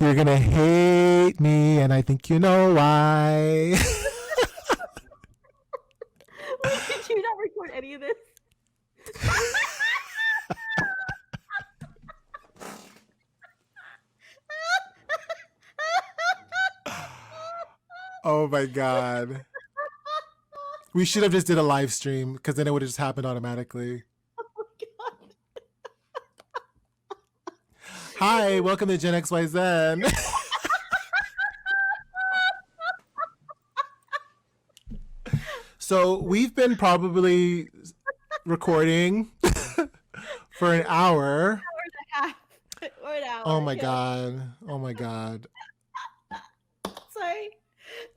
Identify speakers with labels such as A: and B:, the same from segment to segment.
A: You're gonna hate me, and I think you know why.
B: Wait, did you not record any of this?
A: Oh my god. We should have just did a live stream because then it would have just happened automatically.
B: Oh my god.
A: Hi, welcome to Gen XYZen. So we've been probably recording for an hour.
B: Hour and a half. Or an hour.
A: Oh my god. Oh my god.
B: Sorry.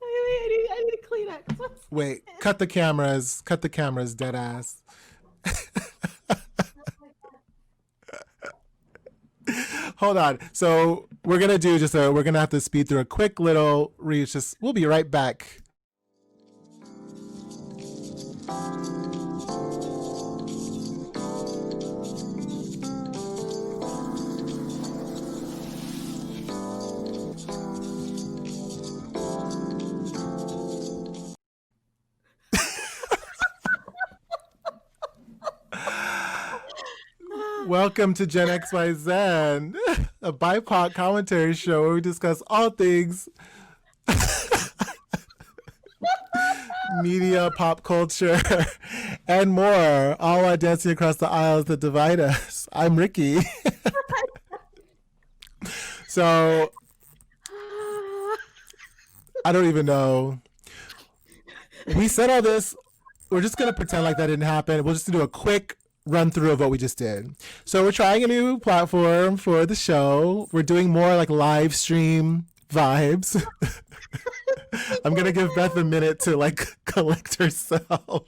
B: I need to clean up.
A: Wait, cut the cameras. Cut the cameras, dead ass. Hold on. So we're gonna do we're gonna have to speed through a quick little reach. We'll be right back. Welcome to Gen XYZen, a BIPOC commentary show where we discuss all things media, pop culture, and more, all while dancing across the aisles that divide us. I'm Ricky. So, I don't even know. We said all this. We're just going to pretend like that didn't happen. We'll just do a quick run through of what we just did. So we're trying a new platform for the show. We're doing more like live stream vibes. I'm gonna give Beth a minute to like collect herself.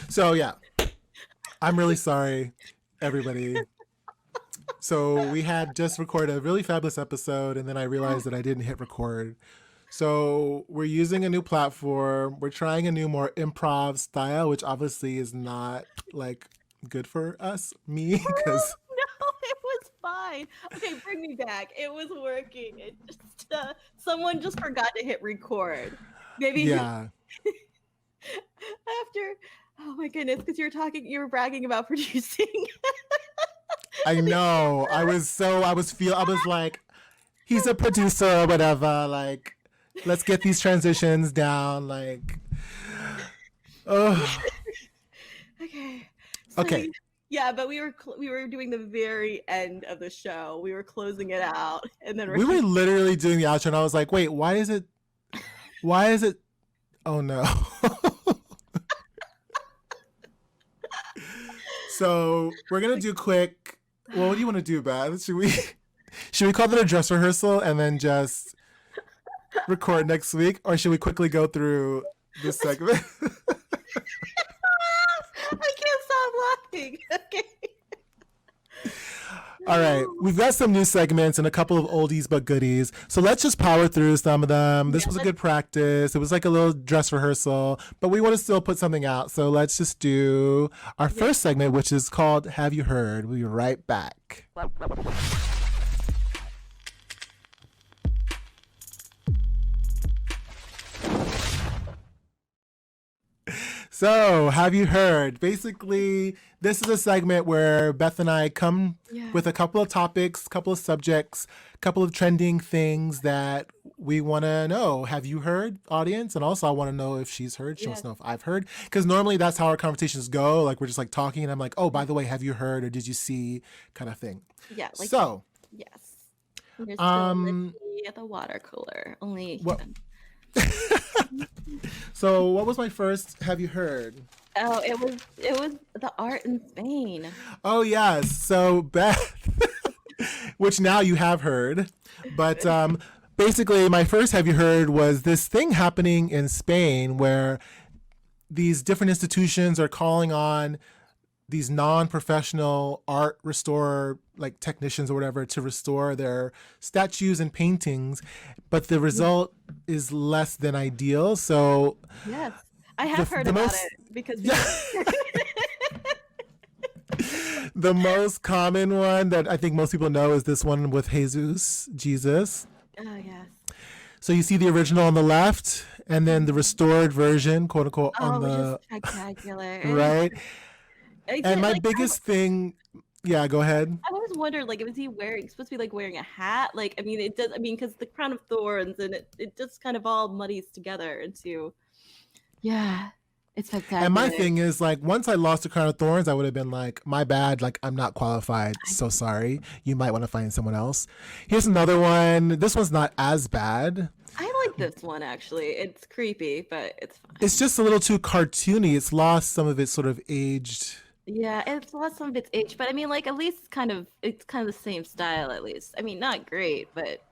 A: So yeah, I'm really sorry, everybody. So we had just recorded a really fabulous episode, and then I realized that I didn't hit record. So we're using a new platform. We're trying a new, more improv style, which obviously is not like good for us, me, because
B: No, it was fine. Okay, bring me back. It was working. It just someone just forgot to hit record. Maybe
A: yeah.
B: After, oh my goodness, because you were bragging about producing.
A: I know. I was like, he's a producer or whatever. Like, let's get these transitions down. Like, oh.
B: Okay. So
A: Okay.
B: Yeah, but we were doing the very end of the show. We were closing it out, and then
A: We were literally doing the outro, and I was like, wait, why is it? Oh no. So we're gonna do quick. Well, what do you want to do, Beth? Should we call that a dress rehearsal and then just record next week, or should we quickly go through this segment?
B: I can't stop laughing. Okay.
A: All right, we've got some new segments and a couple of oldies but goodies. So let's just power through some of them. This was a good practice. It was like a little dress rehearsal, but we want to still put something out. So let's just do our first segment, which is called Have You Heard? We'll be right back. So, have you heard? Basically, this is a segment where Beth and I come with a couple of topics, couple of subjects, couple of trending things that we want to know. Have you heard, audience? And also, I want to know if she's heard. She wants to know if I've heard. Because normally that's how our conversations go. Like, we're just like talking, and I'm like, oh, by the way, have you heard or did you see, kind of thing.
B: Yeah. Like,
A: so,
B: yes. There's still at the water cooler. Only.
A: What? So what was my first have you heard?
B: Oh, it was the art in Spain.
A: Oh yes. So Beth, which now you have heard, but basically my first have you heard was this thing happening in Spain where these different institutions are calling on these non-professional art restorer, like technicians or whatever, to restore their statues and paintings, but the result is less than ideal. So
B: yes, I have heard about it because
A: The most common one that I think most people know is this one with Jesus.
B: Oh yes.
A: So you see the original on the left, and then the restored version, quote unquote, on
B: Oh, which is
A: the
B: spectacular.
A: right.
B: Is
A: And
B: it
A: my
B: like
A: biggest thing, yeah, go ahead.
B: I always wondered, like, was he wearing supposed to be like wearing a hat? Like, I mean, it does. I mean, because the crown of thorns and it just kind of all muddies together into, yeah, it's spectacular.
A: And my thing is, like, once I lost the crown of thorns, I would have been like, my bad, like, I'm not qualified. So sorry. You might want to find someone else. Here's another one. This one's not as bad.
B: I like this one actually. It's creepy, but it's fine.
A: It's just a little too cartoony. It's lost some of its sort of aged.
B: Yeah, it's lost some of its age, but I mean, like, at least it's kind of the same style. At least, I mean, not great, but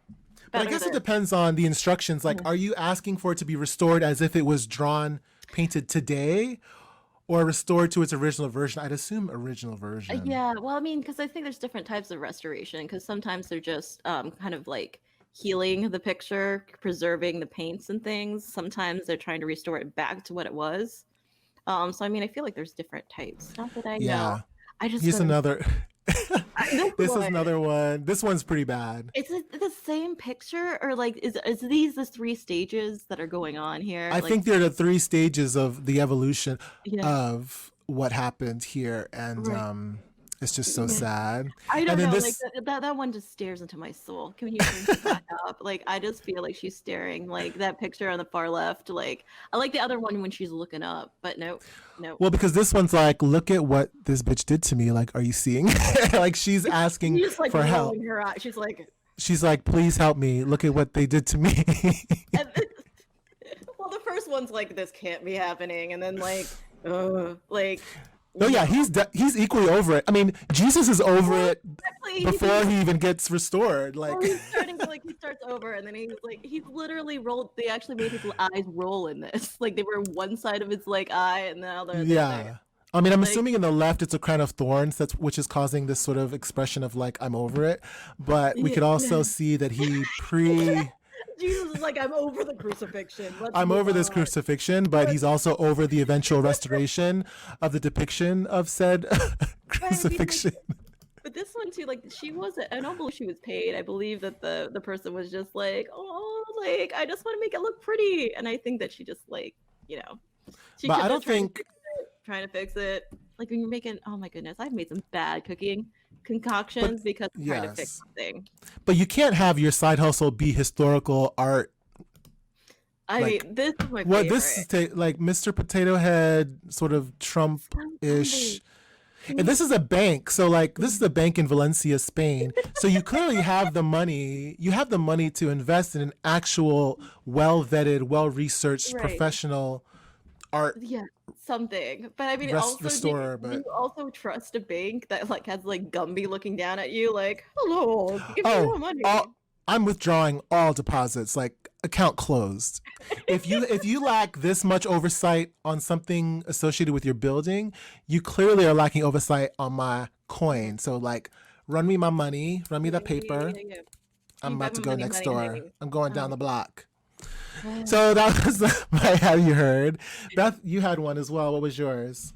A: But I guess it depends on the instructions. Like, are you asking for it to be restored as if it was drawn, painted today, or restored to its original version? I'd assume original version.
B: Yeah, well, I mean, because I think there's different types of restoration. Because sometimes they're just kind of like healing the picture, preserving the paints and things. Sometimes they're trying to restore it back to what it was. So I mean, I feel like there's different types. Not that I know.
A: Yeah.
B: I just
A: Here's
B: heard
A: another. This is
B: one.
A: another one. This one's pretty bad.
B: Is it the same picture, or like is these the three stages that are going on here?
A: I
B: Like,
A: think they're the three stages of the evolution
B: yeah,
A: of what happened here, and
B: right.
A: it's just so
B: Yeah.
A: sad.
B: I
A: And
B: don't
A: then
B: know,
A: this,
B: like that one just stares into my soul. Can you bring it back up? Like I just feel like she's staring. Like that picture on the far left. Like I like the other one when she's looking up, but no, no.
A: well, because this one's like, look at what this bitch did to me. Like, are you seeing? Like, she's asking
B: She's just like
A: for help.
B: rolling her eye. She's like,
A: She's like, please help me. Look at what they did to me.
B: and then, well, the first one's like, this can't be happening, and then like.
A: Oh yeah, he's equally over it. I mean, Jesus is over it
B: Exactly.
A: before he even gets restored. Like,
B: Well, he's starting to he starts over, and then he's literally rolled. They actually made his eyes roll in this. Like they were one side of his like eye, and now they're the other.
A: yeah. I mean, I'm
B: Like,
A: assuming in the left it's a crown of thorns, which is causing this sort of expression of like I'm over it. But we could also see that he
B: Jesus is like, I'm over the crucifixion.
A: I'm over this
B: crucifixion.
A: crucifixion, but he's also over the eventual restoration of the depiction of said crucifixion.
B: But this one too, like she wasn't. I don't believe she was paid. I believe that the person was just like, oh, like I just want to make it look pretty, and I think that she just like, you know, she
A: But
B: kept
A: I don't think
B: trying to fix it. Like when you're making, oh my goodness, I've made some bad cooking concoctions because I'm trying to fix
A: yes.
B: something.
A: But you can't have your side hustle be historical art.
B: I
A: Like,
B: mean, this is my
A: what
B: favorite.
A: this is like Mr. Potato Head, sort of Trump-ish. And this is a bank, so like this is a bank in Valencia, Spain. So you clearly have the money. You have the money to invest in an actual, well-vetted, well-researched,
B: Right.
A: professional art.
B: Yeah, something. But I mean, also,
A: Restorer,
B: do you
A: but
B: also trust a bank that like has like Gumby looking down at you, like, "Hello, give me
A: oh,
B: more money."
A: I'm withdrawing all deposits, like account closed. If you lack this much oversight on something associated with your building, you clearly are lacking oversight on my coin. So like, run me my money, run me the paper.
B: Yeah.
A: I'm
B: You
A: about to
B: buy
A: go
B: money,
A: next
B: money,
A: door.
B: money.
A: I'm going down the block.
B: Oh.
A: So that was my Have You Heard? Beth, you had one as well. What was yours?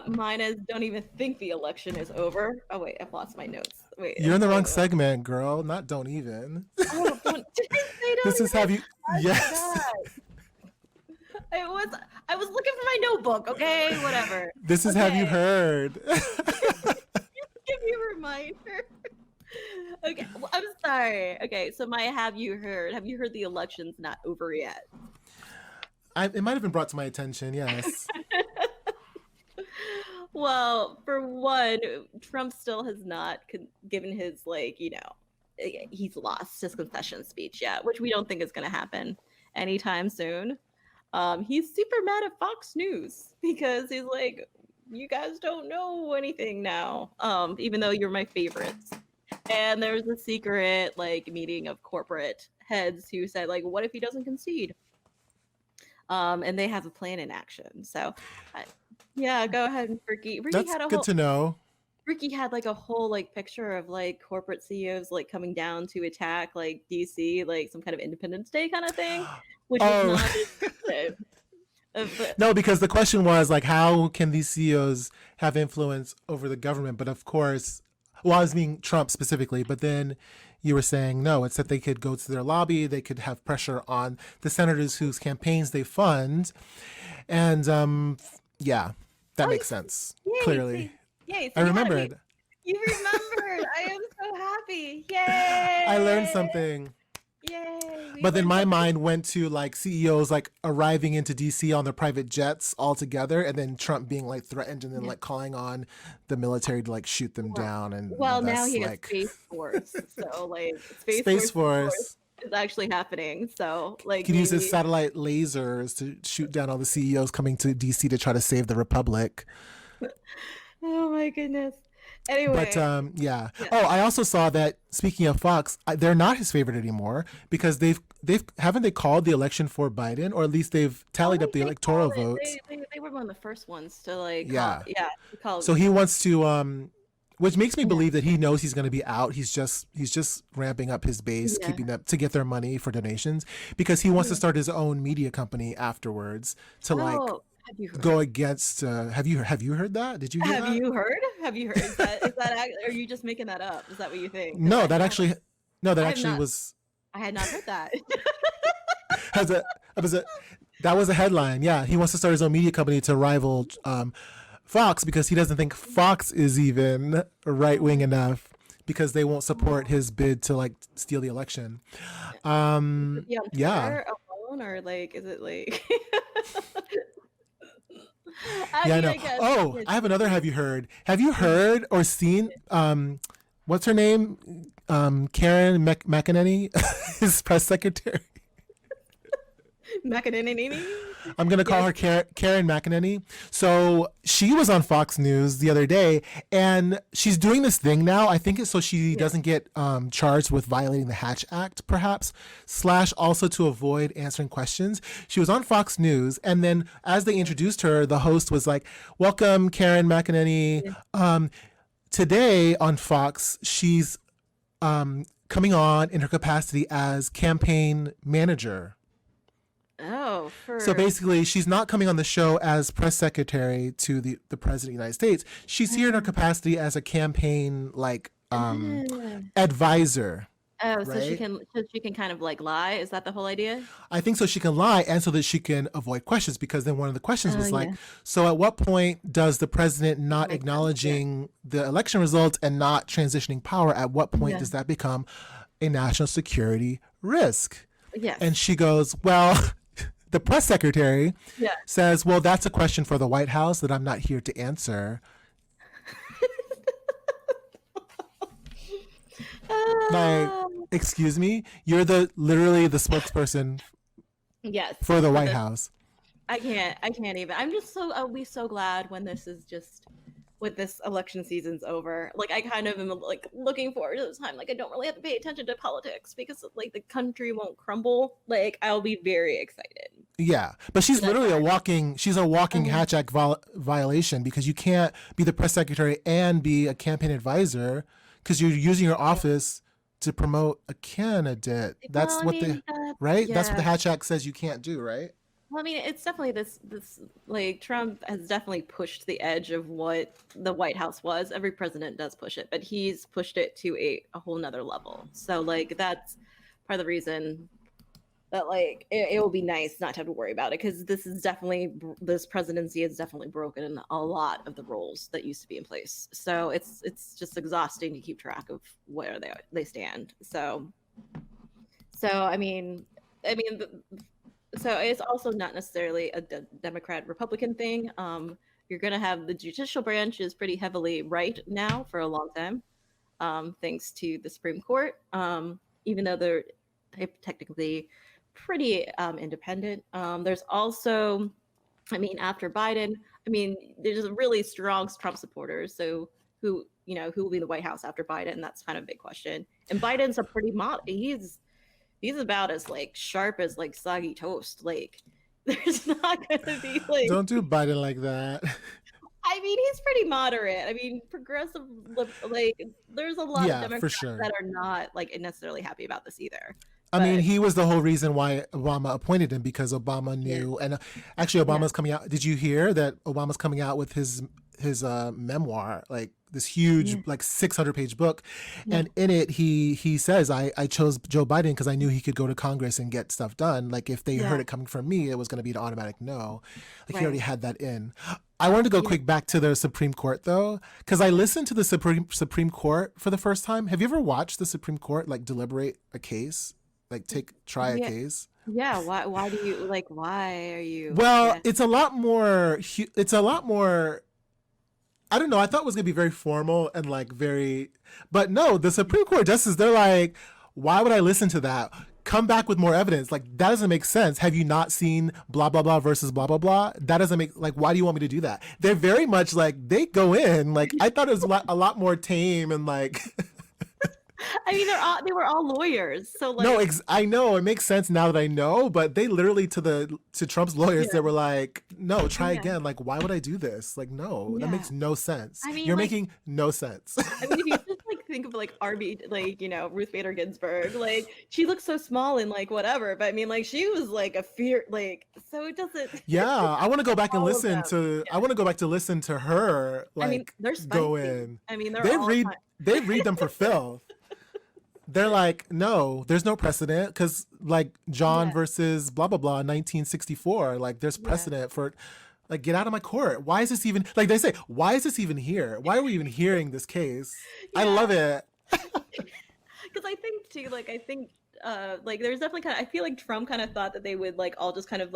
B: Mine is don't even think the election is over. Oh wait, I've lost my notes. Wait,
A: You're in the wrong segment, girl. Not don't even.
B: Oh, did I say don't
A: This is
B: even?
A: Have You.
B: I
A: Yes.
B: forgot. I was looking for my notebook. Okay, whatever.
A: This is Have You
B: Okay.
A: Heard?
B: Give me a reminder. Okay, well, I'm sorry. Okay, so my Have You Heard? Have you heard the election's not over yet?
A: It might have been brought to my attention. Yes.
B: Well, for one, Trump still has not given his, like, he's lost his concession speech yet, which we don't think is going to happen anytime soon. He's super mad at Fox News because he's like, you guys don't know anything now, even though you're my favorites. And there's a secret, like, meeting of corporate heads who said, like, what if he doesn't concede? And they have a plan in action. So, yeah, go ahead, Ricky.
A: That's good to know.
B: Ricky had like a whole like picture of like corporate CEOs like coming down to attack like DC, like some kind of Independence Day kind of thing, which was not good. But
A: No, because the question was like, how can these CEOs have influence over the government? But of course, well, I was meaning Trump specifically, but then you were saying no, it's that they could go to their lobby, they could have pressure on the senators whose campaigns they fund. And yeah, that makes sense.
B: yay,
A: Clearly.
B: yay!
A: I
B: So you had me.
A: remembered.
B: You remembered. I am so happy.
A: I learned
B: Yay!
A: something.
B: Yay! We
A: But then
B: learned
A: my
B: something.
A: mind went to like CEOs like arriving into DC on their private jets all together, and then Trump being like threatened and then
B: Yeah.
A: like calling on the military to like shoot them down. And
B: Well, now
A: that's
B: he has
A: like
B: Space Force, so like Space
A: Space
B: Force
A: Force
B: is actually happening. So like
A: could use his
B: maybe.
A: satellite lasers to shoot down all the CEOs coming to DC to try to save the Republic.
B: Oh my goodness.
A: But
B: Anyway,
A: yeah.
B: yeah.
A: Oh, I also saw that speaking of Fox, they're not his favorite anymore because they've haven't they called the election for Biden, or at least they've tallied up the
B: They
A: electoral
B: called it.
A: votes.
B: They were one of the first ones to like call.
A: Yeah.
B: Yeah, to call.
A: So he wants to which makes me
B: Yeah.
A: believe that he knows he's going to be out. He's just ramping up his base,
B: Yeah.
A: keeping up to get their money for donations because he wants to start his own media company afterwards to like
B: Oh, have you heard?
A: go against have you heard that? Did you hear
B: Have
A: that?
B: you heard? Have you heard? Are you just making that up? Is that what you think? 'Cause
A: No, that actually no, that
B: I have
A: actually
B: not.
A: was
B: I had not heard that.
A: has a was a that was a headline. Yeah, he wants to start his own media company to rival Fox because he doesn't think Fox is even right wing enough because they won't support his bid to like steal the election.
B: Yeah, on
A: Yeah.
B: Twitter alone, or like, is it like?
A: Yeah, I know.
B: I guess.
A: Oh,
B: Yeah.
A: I have another have you heard? Have you heard or seen what's her name? Karen McEnany, his press secretary.
B: Macanini?
A: I'm gonna call her Karen McEnany. So she was on Fox News the other day, and she's doing this thing now. I think it's so she doesn't get charged with violating the Hatch Act, perhaps, / also to avoid answering questions. She was on Fox News, and then as they introduced her, the host was like, "Welcome, Karen McEnany. Today on Fox, she's coming on in her capacity as campaign manager."
B: Oh,
A: So basically, she's not coming on the show as press secretary to the president of the Unide States. She's here in her capacity as a campaign like advisor.
B: oh, so
A: right?
B: she can kind of like lie. Is that the whole idea?
A: I think so she can lie and so that she can avoid questions because then one of the questions was like,
B: yeah.
A: so at what point does the president not
B: Makes sense, yeah.
A: acknowledging the election results and not transitioning power, at what point
B: Yeah.
A: does that become a national security risk?
B: Yes.
A: And she goes, well, the press secretary
B: Yeah.
A: says, well, that's a question for the White House that I'm not here to answer. Like, excuse me, you're literally the spokesperson
B: yes.
A: for the White
B: the-
A: House.
B: I can't even. I'll be so glad when this is just, when this election season's over. Like, I kind of am like looking forward to this time. Like, I don't really have to pay attention to politics because like the country won't crumble. Like, I'll be very excited.
A: Yeah, but she's
B: That's
A: literally a
B: fine.
A: walking Hatch Act violation because you can't be the press secretary and be a campaign advisor because you're using your office to promote a candidate. That's
B: Well, I
A: what
B: mean,
A: right? That's what the
B: yeah.
A: Hatch Act says you can't do, right?
B: Well, I mean, it's definitely this like Trump has definitely pushed the edge of what the White House was. Every president does push it, but he's pushed it to a whole nother level. So like that's part of the reason that like it will be nice not to have to worry about it because this presidency has definitely broken a lot of the roles that used to be in place. So it's just exhausting to keep track of where they stand. So I mean. So it's also not necessarily a Democrat Republican thing. You're going to have the judicial branch is pretty heavily right now for a long time, thanks to the Supreme Court, even though they're technically pretty independent. There's also, I mean, after Biden, I mean, there's really strong Trump supporters. So who will be the White House after Biden? That's kind of a big question. And Biden's a pretty he's about as like sharp as like soggy toast. Like there's not gonna be like
A: Don't do Biden like that.
B: I mean he's pretty moderate. I mean progressive like there's a lot
A: Yeah,
B: of
A: for
B: Democrats
A: sure.
B: that are not like necessarily happy about this either.
A: I mean, he was the whole reason why Obama appointed him, because Obama knew, and actually Obama's coming out. Did you hear that Obama's coming out with his memoir, like this huge, like 600-page book, and in it he says, I chose Joe Biden because I knew he could go to Congress and get stuff done. Like if they heard it coming from me, it was going to be an automatic no. Like he already had that in. I wanted to go quick back to the Supreme Court though, because I listened to the Supreme Court for the first time. Have you ever watched the Supreme Court like deliberate a case, like try a case?
B: Yeah. Why do you like? Why are you?
A: Well, it's a lot more. I don't know. I thought it was going to be very formal and like very, but no, the Supreme Court justices, they're like, why would I listen to that? Come back with more evidence. Like, that doesn't make sense. Have you not seen blah, blah, blah versus blah, blah, blah? That doesn't make, like, why do you want me to do that? They're very much like, they go in. Like, I thought it was a lot more tame and like.
B: I mean, they were all lawyers, so like.
A: No, I know, it makes sense now that I know, but they literally to Trump's lawyers, they were like, "No, try again." Like, why would I do this? Like, no, that makes no sense. I mean, you're making no sense.
B: I mean, if you just like think of like Ruth Bader Ginsburg, like she looks so small and like whatever, but I mean, like she was like a fear, like so it doesn't.
A: Yeah, I want to go back and listen to. I want to go back to listen to her. Like,
B: I mean, they're
A: go in.
B: I mean,
A: they read them for filth. They're like, no, there's no precedent because like John versus blah, blah, blah, 1964, like there's precedent for, like, get out of my court. Why is this even, like they say, why is this even here? Why are we even hearing this case? I love it.
B: Because I think too, like, like there's definitely I feel like Trump kind of thought that they would like all just kind of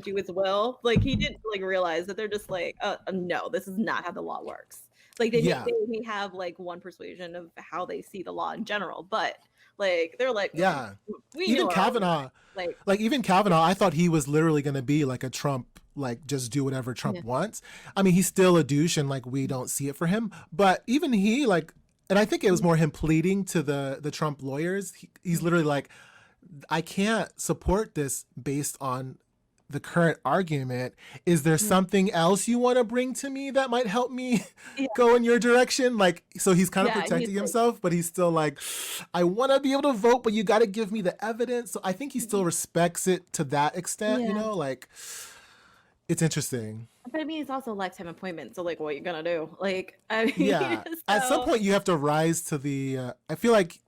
B: do his will. Like he didn't like realize that they're just like, no, this is not how the law works. Like they may have like one persuasion of how they see the law in general, but like they're like,
A: even Kavanaugh, like even Kavanaugh, I thought he was literally going to be like a Trump, like just do whatever Trump wants. I mean, he's still a douche and like we don't see it for him, but even he like, and I think it was more him pleading to the Trump lawyers. He's literally like, I can't support this based on the current argument. Is there something else you want to bring to me that might help me go in your direction? Like, so he's kind of protecting himself, but he's still like, I want to be able to vote, but you got to give me the evidence. So I think he still respects it to that extent, you know, like it's interesting.
B: But I mean, it's also a lifetime appointment. So like, what are you going to do? Like, I mean,
A: at some point you have to rise to the, I feel like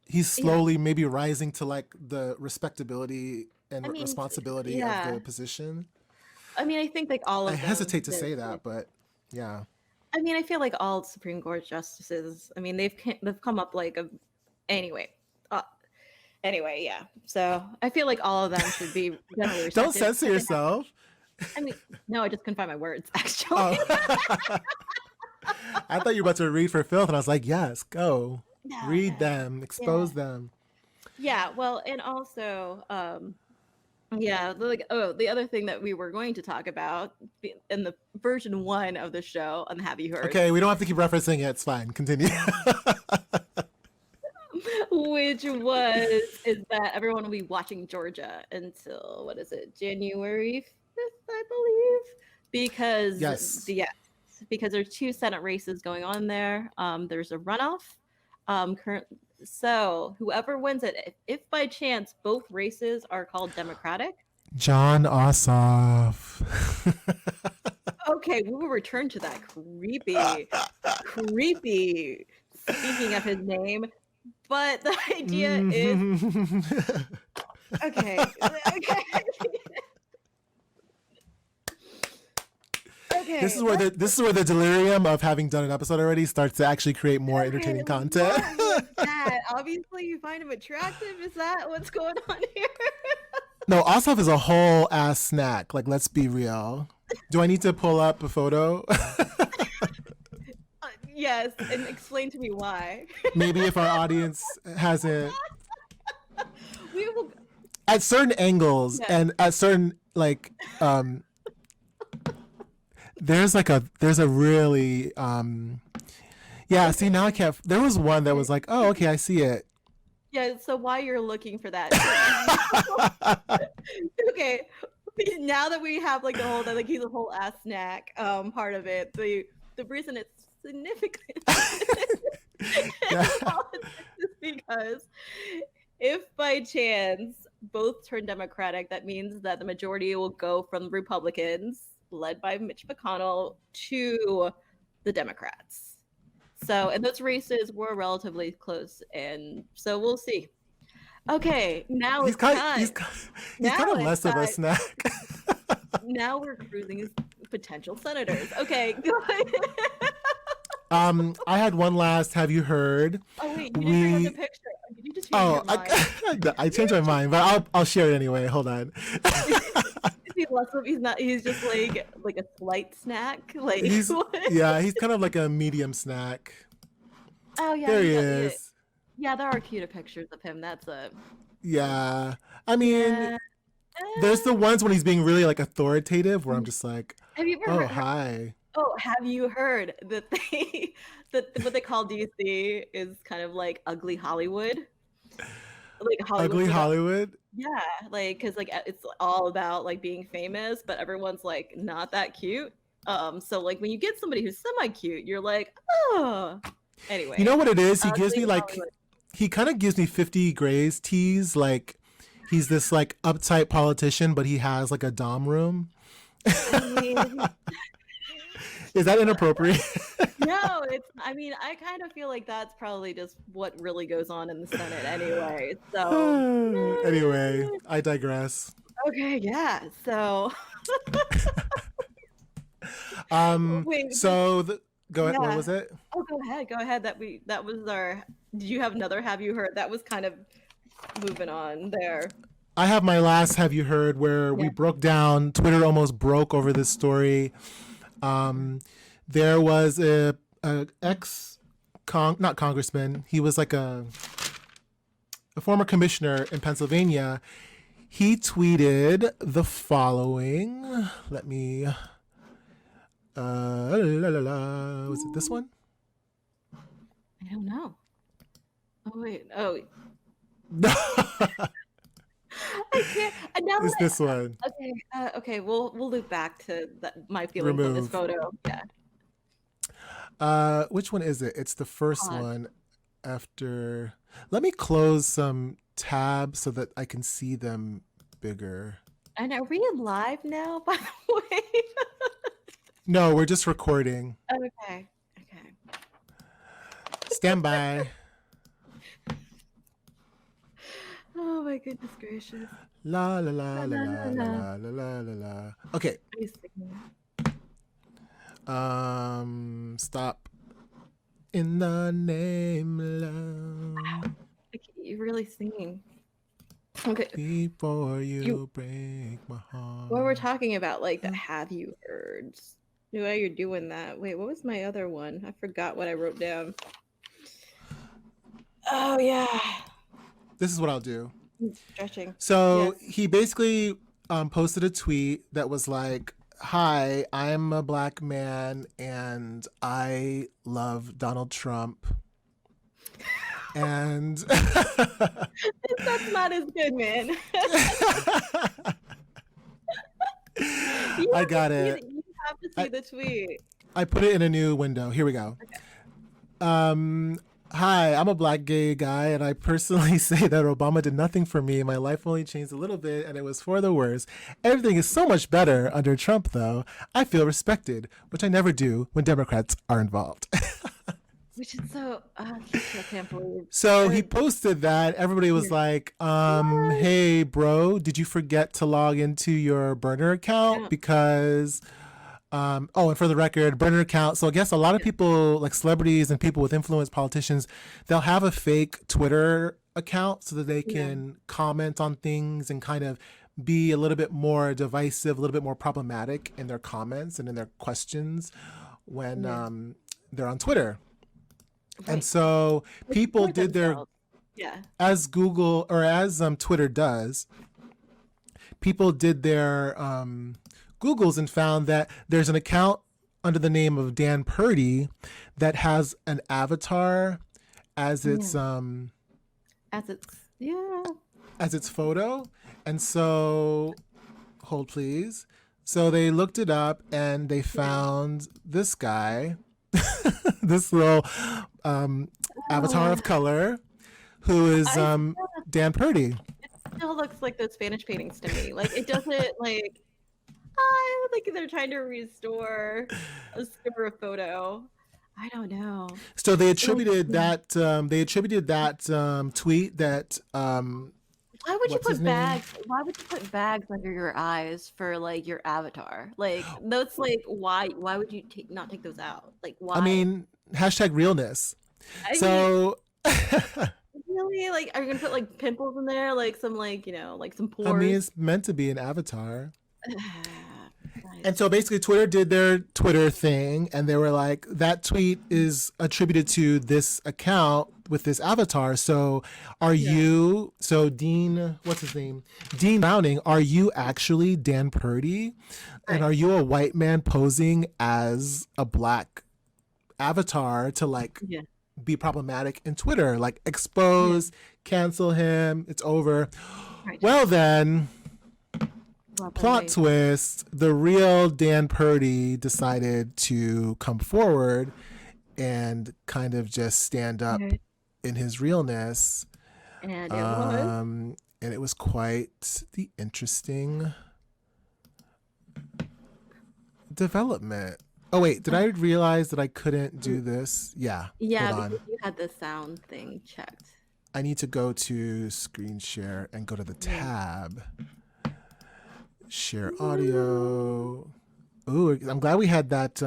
A: he's slowly maybe rising to like the respectability and responsibility of the position.
B: I mean, I think like all of
A: I hesitate to say that, but yeah.
B: I mean, I feel like all Supreme Court justices, I mean, they've come up like anyway, yeah. So I feel like all of them should be generally respected.
A: Don't censor yourself.
B: I mean, no, I just couldn't find my words actually.
A: I thought you were about to read for filth, and I was like, yes, go read them, expose them.
B: Yeah, well, and also, the other thing that we were going to talk about in the version 1 of the show on Have You Heard?
A: Okay, we don't have to keep referencing it. It's fine. Continue.
B: Which is that everyone will be watching Georgia until, what is it, January 5th, I believe? Because because there's 2 Senate races going on there. There's a runoff. So whoever wins it, if by chance both races are called Democratic.
A: Jon Ossoff.
B: Okay, we will return to that creepy, speaking of his name. But the idea is, okay. Okay.
A: This is where the delirium of having done an episode already starts to actually create more entertaining content.
B: Obviously, you find him attractive. Is that what's going on here?
A: No, Ossoff is a whole ass snack. Like, let's be real. Do I need to pull up a photo?
B: Yes, and explain to me why.
A: Maybe if our audience hasn't.
B: We will.
A: At certain angles and at certain like there's a really see, now I can't. There was one that was like, oh, okay, I see it.
B: Yeah, so while you're looking for that, okay, now that we have like the whole that like he's a whole ass snack part of it, the reason it's significant is because if by chance both turn Democratic, that means that the majority will go from Republicans, led by Mitch McConnell, to the Democrats. So, and those races were relatively close, and so we'll see. Okay, now
A: He's
B: it's
A: kind
B: time.
A: he's kind
B: Now
A: of
B: it's
A: less of a
B: time.
A: snack.
B: Now we're cruising as potential senators. Okay, go ahead.
A: I had one last. Have you heard?
B: Oh wait, you didn't bring up the picture. Did you just change your mind?
A: I changed my mind, but I'll share it anyway. Hold on.
B: He's less of, he's not, he's just like a slight snack. Like
A: He's
B: what?
A: yeah, he's kind of like a medium snack.
B: Oh yeah,
A: There he
B: yeah.
A: is.
B: Yeah, there are cuter pictures of him. That's a
A: Yeah. I mean,
B: yeah.
A: there's the ones when he's being really like authoritative where I'm just like,
B: Have you ever
A: "Oh,
B: heard?
A: hi."
B: Oh, have you heard that they that what they call DC is kind of like ugly Hollywood? Like Hollywood
A: Ugly
B: without,
A: Hollywood?
B: yeah, like because like it's all about like being famous, but everyone's like not that cute. So like when you get somebody who's semi cute, you're like, oh. Anyway,
A: You know what it is? He gives
B: ugly
A: me like
B: Hollywood.
A: he kind of gives me 50 Grays tease like he's this like uptight politician but he has like a dom room.
B: I mean,
A: Is that inappropriate?
B: no, it's. I mean, I kind of feel like that's probably just what really goes on in the Senate anyway. So,
A: Anyway, I digress.
B: okay, yeah. So, wait,
A: So go ahead. What
B: yeah.
A: was it?
B: Oh, go ahead, go ahead. That was our. Did you have another? Have you heard? That was kind of moving on there.
A: I have my last have you heard where we
B: Yeah.
A: broke down Twitter almost broke over this story. There was a not congressman, he was like a former commissioner in Pennsylvania. He tweeted the following. Let me was it this one?
B: I don't know. Oh wait. Oh, I can't. Now
A: It's this one.
B: okay. Okay. We'll loop back to my feelings on this
A: Remove.
B: photo. Yeah.
A: Which one is it? It's the first
B: Pause.
A: one after. Let me close some tabs so that I can see them bigger.
B: And are we live now, by the way?
A: No, we're just recording.
B: Okay. Okay.
A: Stand by.
B: Oh my goodness gracious.
A: La la la la la la la la la la. Okay. Stop. In the name love.
B: You're really singing. Okay.
A: Before you break my heart.
B: What we're talking about, like the have you heard? Why you're doing that? Wait, what was my other one? I forgot what I wrote down. Oh yeah.
A: This is what I'll do.
B: Stretching.
A: So
B: Yes.
A: he basically posted a tweet that was like, "Hi, I'm a black man and I love Donald Trump." And
B: That's not as good, man.
A: I got it.
B: You have to see the tweet.
A: I put it in a new window. Here we go. Hi, I'm a black gay guy, and I personally say that Obama did nothing for me. My life only changed a little bit, and it was for the worse. Everything is so much better under Trump, though. I feel respected, which I never do when Democrats are involved.
B: Which is so, I can't believe.
A: So he posted that. Everybody was like, hey, bro, did you forget to log into your burner account?
B: Yeah.
A: Because, and for the record, burner account. So I guess a lot of people, like celebrities and people with influence, politicians, they'll have a fake Twitter account so that they can comment on things and kind of be a little bit more divisive, a little bit more problematic in their comments and in their questions when they're on Twitter.
B: Right.
A: And so people
B: Support
A: did their,
B: themselves. Yeah.
A: as Google or as Twitter does, people did their Googles and found that there's an account under the name of Dan Purdy that has an avatar as its
B: As it's
A: photo. And so, hold please. So they looked it up and they found this guy, this little avatar of color, who is Dan Purdy.
B: Still looks like those Spanish paintings to me. Like it doesn't like like they're trying to restore a photo. I don't know.
A: So they attributed that tweet that
B: Why would you
A: what's his
B: put
A: name?
B: bags? Why would you put bags under your eyes for like your avatar? Like that's like why would you not take those out? Like why?
A: I mean, hashtag realness.
B: I
A: So
B: really, like, are you gonna put like pimples in there, like some like like some pores?
A: I mean, it's meant to be an avatar. And so basically Twitter did their Twitter thing and they were like, that tweet is attributed to this account with this avatar. So are you, so Dean, what's his name? Dean Browning, are you actually Dan Purdy? And are you a white man posing as a black avatar to like be problematic in Twitter? Like expose, cancel him, it's over.
B: Right.
A: Well then, plot twist, the real Dan Purdy decided to come forward and kind of just stand up in his realness. And it was quite the interesting development. Oh wait, did I realize that I couldn't do this? Yeah.
B: Yeah,
A: hold on.
B: because you had the sound thing checked.
A: I need to go to screen share and go to the tab. Share audio. Ooh, I'm glad we had that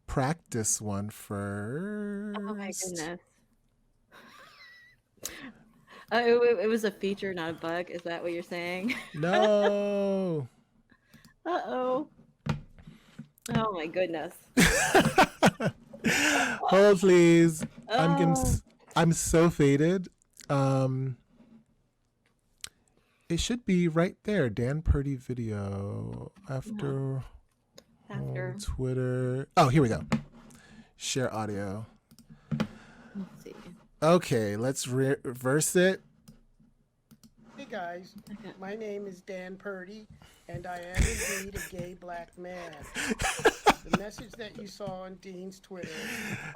A: practice one first.
B: Oh my goodness. It was a feature, not a bug. Is that what you're saying?
A: No.
B: Uh-oh. Oh my goodness.
A: Hold please. I'm so faded. It should be right there. Dan Purdy video after Twitter. Oh, here we go. Share audio.
B: Let's see.
A: Okay, let's reverse it.
C: Hey guys, my name is Dan Purdy, and I am indeed a gay black man. The message that you saw on Dean's Twitter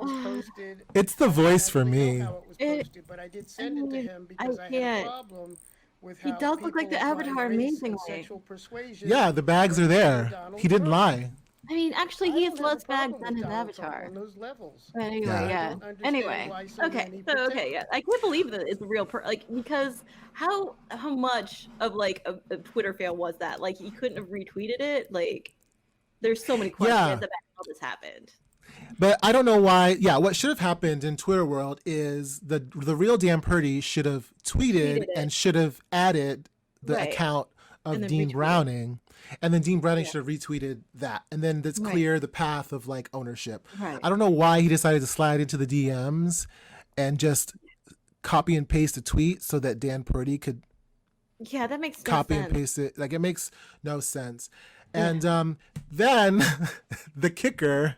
C: was posted.
A: It's the voice for
C: I don't
A: me.
C: know how it was posted, but I did send it to him because I had a problem with how
B: he does look like the
C: people
B: avatar
C: apply race and
B: amazingly.
C: sexual persuasion
A: Yeah, the bags are there.
C: Donald
A: He didn't
C: Trump.
A: lie.
B: I mean, actually,
C: I
B: he
C: don't
B: has
C: have a
B: less bags
C: problem
B: than
C: with
B: his
C: Donald Trump
B: avatar.
C: on those levels.
B: But anyway,
A: Yeah.
C: I
B: yeah.
C: don't understand
B: Anyway,
C: why so
B: okay,
C: many
B: so
C: pretend.
B: okay, yeah, I can't believe that it's a real like because how much of like a Twitter fail was that? Like he couldn't have retweeted it. Like there's so many questions
A: Yeah.
B: about how this happened.
A: But I don't know why. Yeah, what should have happened in Twitter world is the real Dan Purdy should have tweeted
B: it.
A: and should have added the
B: Right.
A: account of
B: And then
A: Dean
B: retweeted.
A: Browning, and then Dean Browning should have retweeted that, and then that's
B: Right.
A: clear the path of like ownership.
B: Right.
A: I don't know why he decided to slide into the DMs and just copy and paste a tweet so that Dan Purdy could
B: Yeah, that makes no
A: copy
B: sense.
A: and paste it. Like it makes no sense. And then the kicker,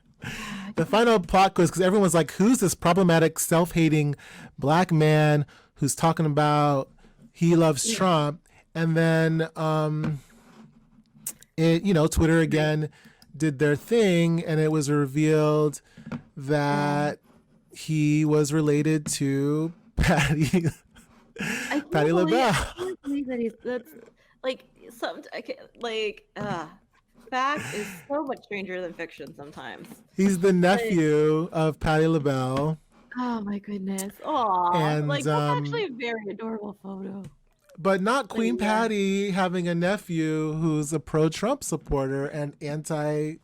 A: the final plot twist, because everyone's like, who's this problematic, self-hating black man who's talking about he loves Trump? And then Twitter again did their thing, and it was revealed that he was related to Patty LaBelle.
B: I can't believe that he's that's like some I can't, like fact is so much stranger than fiction sometimes.
A: He's the nephew of Patty LaBelle.
B: Oh my goodness. Oh,
A: And,
B: like that's actually a very adorable photo.
A: But not Queen
B: yeah.
A: Patty having a nephew who's a pro-Trump supporter and
B: I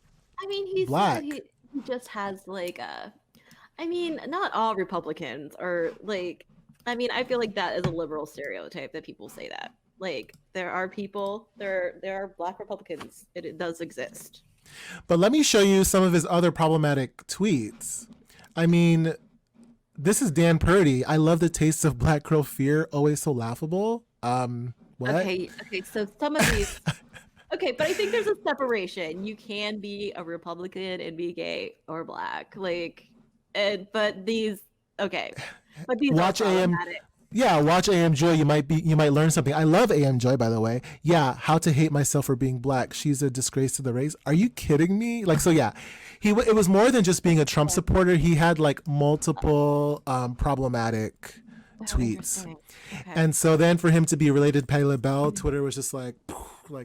B: mean, he's
A: Black.
B: he just has like a. I mean, not all Republicans are like. I mean, I feel like that is a liberal stereotype that people say that. Like, there are people, there are Black Republicans. It does exist.
A: But let me show you some of his other problematic tweets. I mean, this is Dan Purdy. I love the taste of black girl fear, always so laughable. What?
B: Okay, so some of these. Okay, but I think there's a separation. You can be a Republican and be gay or Black, like, but these. Okay, but these
A: Watch
B: are
A: AM.
B: problematic.
A: Yeah, watch AM Joy. You might learn something. I love AM Joy, by the way. Yeah, how to hate myself for being black. She's a disgrace to the race. Are you kidding me? Like, so yeah, it was more than just being a Trump supporter. He had like multiple problematic tweets.
B: Interesting. Okay.
A: And so then for him to be related to Patti LaBelle, Twitter was just like,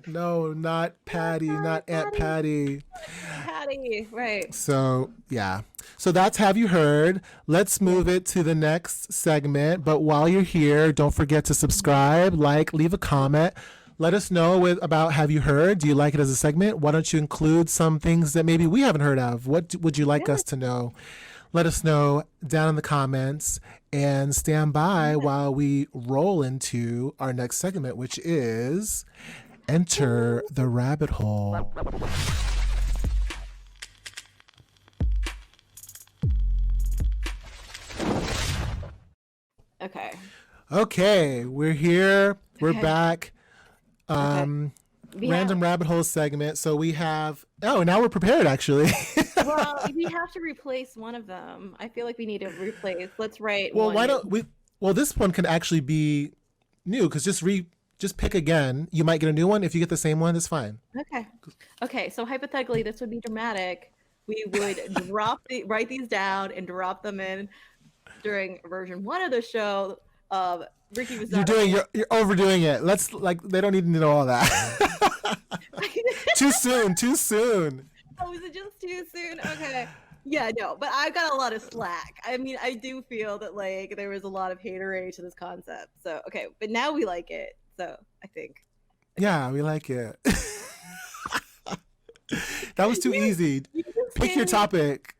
A: no, not Patty, not Aunt Patty.
B: Patty, right.
A: So, yeah. So that's Have You Heard? Let's move it to the next segment. But while you're here, don't forget to subscribe, like, leave a comment. Let us know about Have You Heard? Do you like it as a segment? Why don't you include some things that maybe we haven't heard of? What would you like us to know? Let us know down in the comments and stand by while we roll into our next segment, which is Enter the Rabbit Hole. Okay, we're here. We're back. Random Rabbit Hole segment. So we have, now we're prepared actually.
B: Well, we have to replace one of them. I feel like we need to replace. Let's write.
A: Well, why don't we? Well, this one can actually be new because just pick again. You might get a new one. If you get the same one, it's fine.
B: Okay. So hypothetically, this would be dramatic. We would write these down and drop them in during version 1 of the show. Ricky was
A: you're overdoing it. They don't need to know all that. Too soon.
B: Oh, is it just too soon? Okay. Yeah, no, but I got a lot of slack. I mean, I do feel that there was a lot of haterade to this concept. So, okay, but now we like it. So, I think.
A: Yeah, we like it. That was too easy. Pick your topic.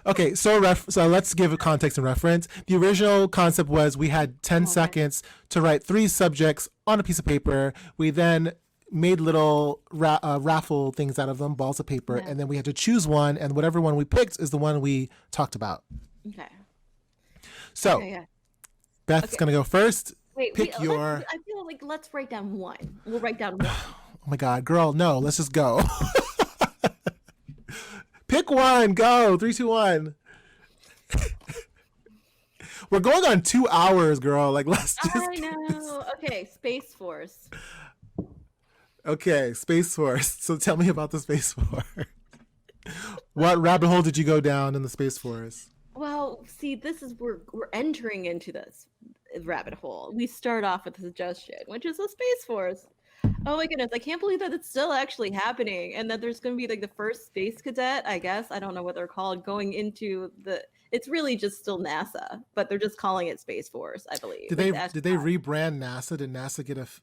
A: Okay, so let's give a context and reference. The original concept was we had 10 seconds to write 3 subjects on a piece of paper. We then made little raffle things out of them, balls of paper, and then we had to choose one, and whatever one we picked is the one we talked about.
B: Okay.
A: So, Beth's going to go first.
B: I feel like let's write down one. We'll write down one.
A: Oh my God, girl, no, let's just go. Pick one, go. 3, 2, 1. We're going on 2 hours, girl. Let's just.
B: I know. Okay, Space Force.
A: Okay, Space Force. So tell me about the Space Force. What rabbit hole did you go down in the Space Force?
B: Well, see, this is we're entering into this rabbit hole. We start off with a suggestion, which is a Space Force. Oh my goodness, I can't believe that it's still actually happening and that there's going to be the first space cadet, I guess, I don't know what they're called, going into it's really just still NASA, but they're just calling it Space Force, I believe.
A: Did they rebrand NASA? Did NASA get
B: it's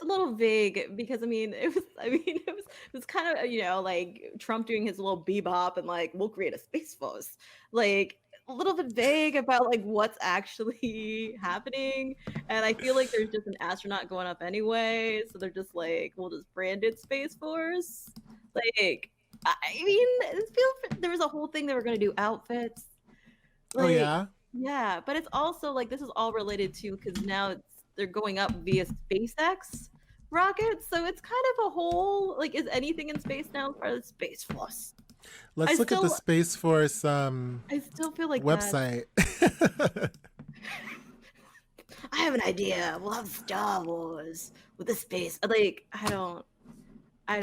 B: a little vague because it was kind of Trump doing his little bebop and we'll create a Space Force. A little bit vague about what's actually happening, and I feel like there's just an astronaut going up anyway, so they're just we'll just brand it Space Force. There was a whole thing they were going to do outfits. Yeah, but it's also this is all related to because now they're going up via SpaceX rockets, so it's kind of a whole is anything in space now part of the Space Force?
A: Let's look at the Space Force
B: I still feel like
A: website.
B: I have an idea. We'll have Star Wars with the space. I don't I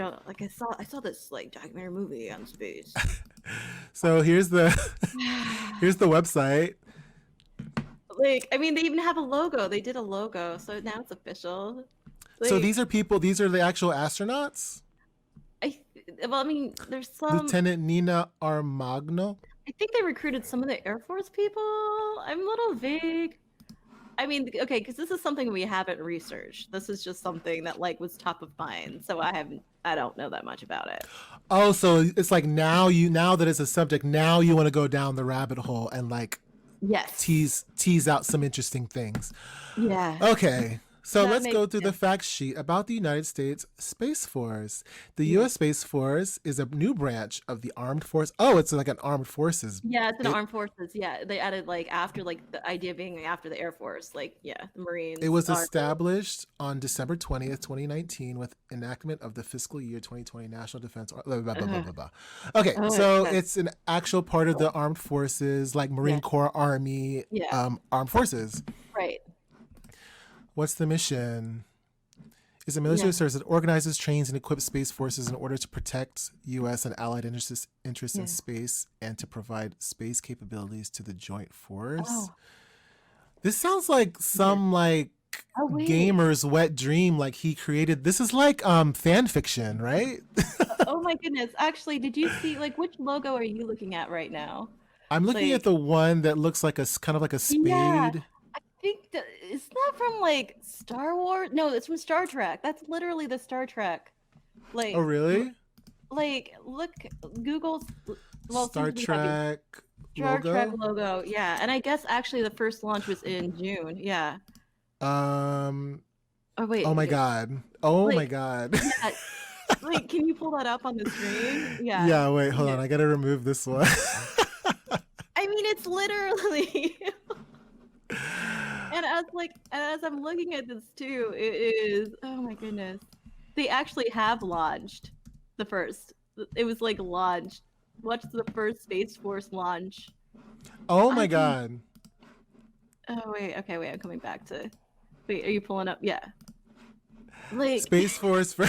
B: saw this documentary movie on space.
A: So here's the website.
B: They even have a logo. They did a logo, so now it's official.
A: So these are the actual astronauts?
B: There's some.
A: Lieutenant Nina Armagno.
B: I think they recruited some of the Air Force people. I'm a little vague. Okay, because this is something we haven't researched. This is just something that was top of mind. So I don't know that much about it.
A: Oh, so it's now that it's a subject, now you want to go down the rabbit hole and
B: yes,
A: tease out some interesting things.
B: Yeah.
A: Okay. So let's go through the fact sheet about the United States Space Force. The U.S. Space Force is a new branch of the armed force. Oh, it's an armed forces.
B: Yeah, it's an armed forces. Yeah, they added after the idea being after the Air Force, the Marines.
A: It was established on December 20th, 2019 with enactment of the fiscal year 2020 National Defense. Blah, blah, blah, blah, blah, blah. Okay, so it's an actual part of the armed forces, Marine Corps, Army, armed forces.
B: Right.
A: What's the mission? Is a military service that organizes, trains, and equips space forces in order to protect U.S. and allied interests in space and to provide space capabilities to the joint force.
B: Oh.
A: This sounds like some like gamer's wet dream. Like he created. This is like fan fiction, right?
B: Oh my goodness! Actually, did you see like which logo are you looking at right now?
A: I'm looking at the one that looks like a kind of like a spade.
B: Yeah, I think that is that from like Star Wars? No, it's from Star Trek. That's literally the Star Trek. Like,
A: oh really?
B: Like, look, Google's
A: Star Trek
B: logo. Yeah, and I guess actually the first launch was in June. Yeah.
A: Oh
B: wait.
A: Oh my god. Oh my god.
B: Yeah, wait, can you pull that up on the screen? Yeah.
A: Yeah. Wait. Hold on. I gotta remove this one.
B: I mean, it's literally. And as I'm looking at this too, it is, oh my goodness. They actually have launched the first. It was like launched. What's the first Space Force launch?
A: Oh my god.
B: Oh wait, okay, wait, I'm coming back to. Wait, are you pulling up? Yeah. Like
A: Space Force for.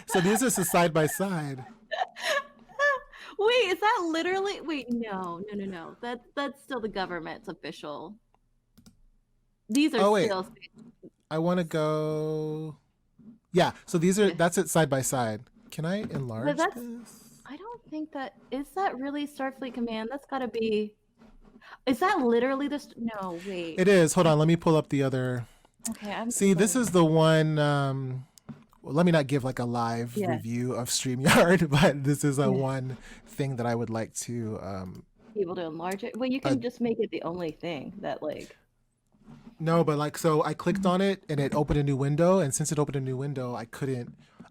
A: So these are side by side.
B: Wait, is that literally? Wait, no. That's still the government's official. These are still.
A: I want to go. Yeah, so these are that's it side by side. Can I enlarge this?
B: I don't think that is that really Starfleet Command. That's got to be. Is that literally this? No, wait.
A: It is. Hold on, let me pull up the other.
B: Okay,
A: See, this is the one. Well, let me not give like a live review of StreamYard, but this is a one thing that I would like to
B: be able to enlarge it. Well, you can just make it the only thing that like.
A: No, but like so I clicked on it and it opened a new window, and since it opened a new window, I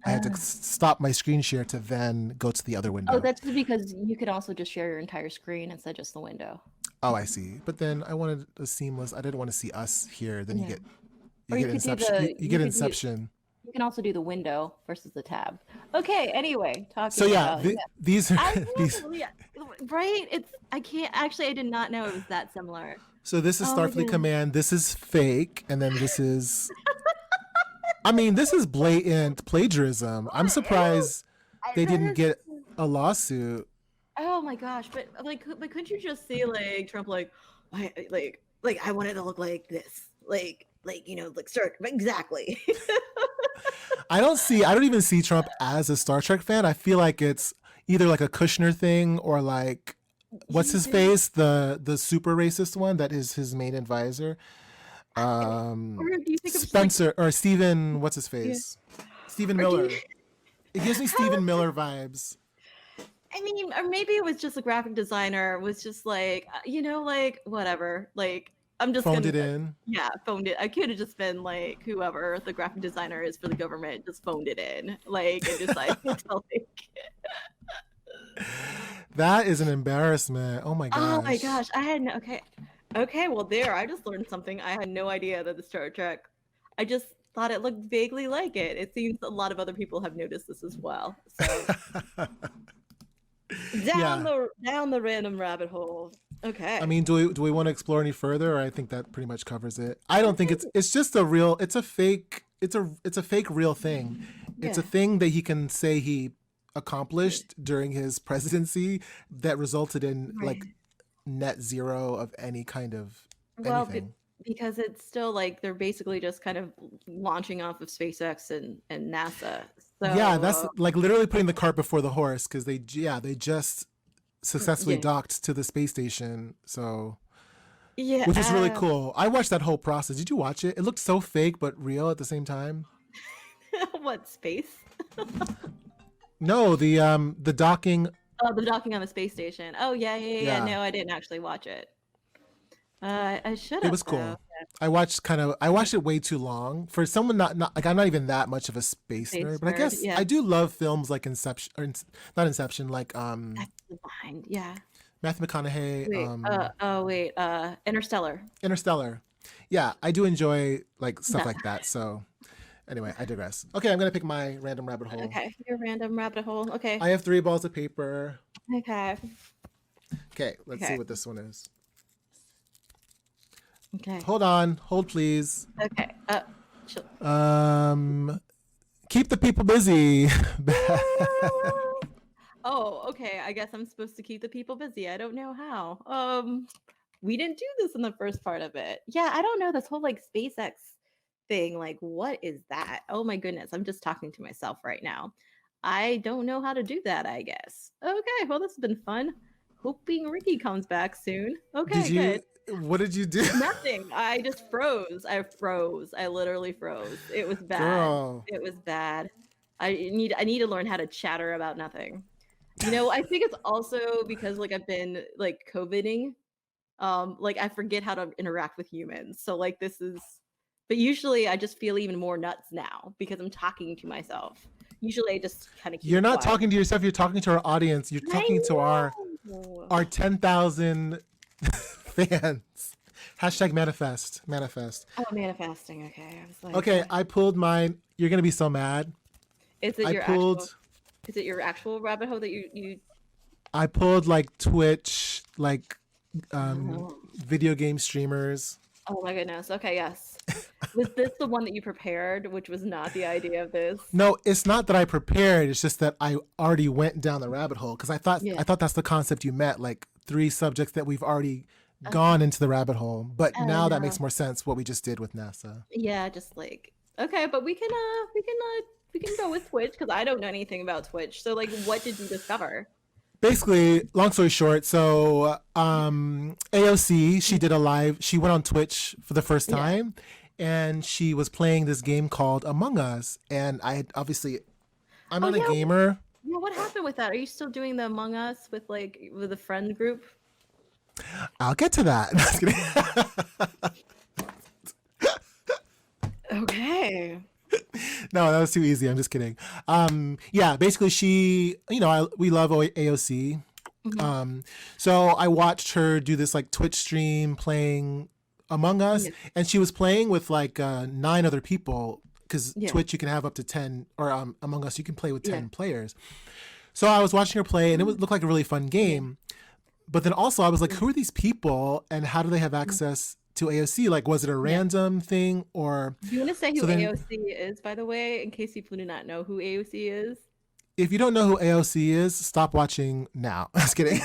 A: had to stop my screen share to then go to the other window.
B: Oh, that's because you could also just share your entire screen instead of just the window.
A: Oh, I see. But then I wanted a seamless. I didn't want to see us here. Then you get Inception. You get Inception.
B: You can also do the window versus the tab. Okay. Anyway, talking.
A: So yeah, these are
B: right. It's I can't actually. I did not know it was that similar.
A: So this is Starfleet Command. This is fake, and then this is. I mean, this is blatant plagiarism. I'm surprised they didn't get a lawsuit.
B: Oh my gosh! But couldn't you just see like Trump like I wanted to look like this, like start exactly.
A: I don't even see Trump as a Star Trek fan. I feel like it's either like a Kushner thing or like what's his face, the super racist one that is his main advisor.
B: Or do you think
A: Spencer or Stephen, what's his face? Stephen Miller. It gives me Stephen Miller vibes.
B: I mean, or maybe it was just a graphic designer was just like, like whatever, like I'm just
A: phoned it in.
B: Yeah, phoned it. I could have just been like whoever the graphic designer is for the government, just phoned it in, like and just like
A: That is an embarrassment. Oh my gosh.
B: Oh my gosh, I had no. Okay. Well, there, I just learned something. I had no idea that the Star Trek. I just thought it looked vaguely like it. It seems a lot of other people have noticed this as well. So down the random rabbit hole. Okay.
A: I mean, do we want to explore any further, or I think that pretty much covers it. I don't think it's just a real. It's a fake real thing. It's a thing that he can say he accomplished during his presidency that resulted in like net zero of any kind of anything.
B: Because it's still like they're basically just kind of launching off of SpaceX and NASA. So,
A: yeah, that's like literally putting the cart before the horse because they just successfully docked to the space station. So which is really cool. I watched that whole process. Did you watch it? It looked so fake but real at the same time.
B: What, space?
A: No, the docking.
B: Oh, the docking on the space station. Oh yeah. No, I didn't actually watch it. I should have.
A: It was cool. I watched it way too long for someone not like I'm not even that much of a space nerd, but I guess I do love films like Inception or not Inception, like Matthew McConaughey.
B: Interstellar.
A: Interstellar. Yeah, I do enjoy like stuff like that. So anyway, I digress. Okay, I'm gonna pick my random rabbit hole.
B: Okay, your random rabbit hole. Okay.
A: I have 3 balls of paper.
B: Okay.
A: Okay, let's see what this one is.
B: Okay.
A: Hold on. Hold, please.
B: Okay.
A: Keep the people busy.
B: Oh, okay. I guess I'm supposed to keep the people busy. I don't know how. We didn't do this in the first part of it. Yeah, I don't know this whole like SpaceX thing. Like, what is that? Oh my goodness, I'm just talking to myself right now. I don't know how to do that, I guess. Okay, well, this has been fun. Hoping Ricky comes back soon. Okay, good.
A: What did you do?
B: Nothing. I just froze. I froze. I literally froze. It was bad.
A: Girl.
B: It was bad. I need to learn how to chatter about nothing. You know, I think it's also because like I've been like COVIDing. Like I forget how to interact with humans. So like this is but usually I just feel even more nuts now because I'm talking to myself. Usually I just kind of keep
A: You're not
B: quiet.
A: talking to yourself, you're talking to our audience. You're talking to our 10,000 fans. Hashtag manifest.
B: Oh, manifesting. Okay. I was like,
A: Okay, I pulled mine. You're gonna be so mad.
B: Is it your actual rabbit hole that you
A: I pulled like Twitch, like
B: Oh.
A: video game streamers.
B: Oh my goodness. Okay, yes. Was this the one that you prepared, which was not the idea of this?
A: No, it's not that I prepared. It's just that I already went down the rabbit hole because I thought that's the concept you meant, like 3 subjects that we've already gone into the rabbit hole. But now that makes more sense what we just did with NASA.
B: Yeah, just like okay, but we can go with Twitch because I don't know anything about Twitch. So like, what did you discover?
A: Basically, long story short, so AOC, she went on Twitch for the first time, and she was playing this game called Among Us, and I'm not a gamer.
B: Yeah, what happened with that? Are you still doing the Among Us with a friend group?
A: I'll get to that. Just kidding.
B: Okay.
A: No, that was too easy. I'm just kidding. Yeah, basically we love AOC. So I watched her do this like Twitch stream playing Among Us, and she was playing with like 9 other people because Twitch you can have up to 10, or Among Us you can play with 10 players. So I was watching her play, and it looked like a really fun game. But then also I was like, who are these people, and how do they have access to AOC? Like, was it a random thing, or?
B: Do you want to say who AOC is, by the way, in case people do not know who AOC is?
A: If you don't know who AOC is, stop watching now. Just kidding.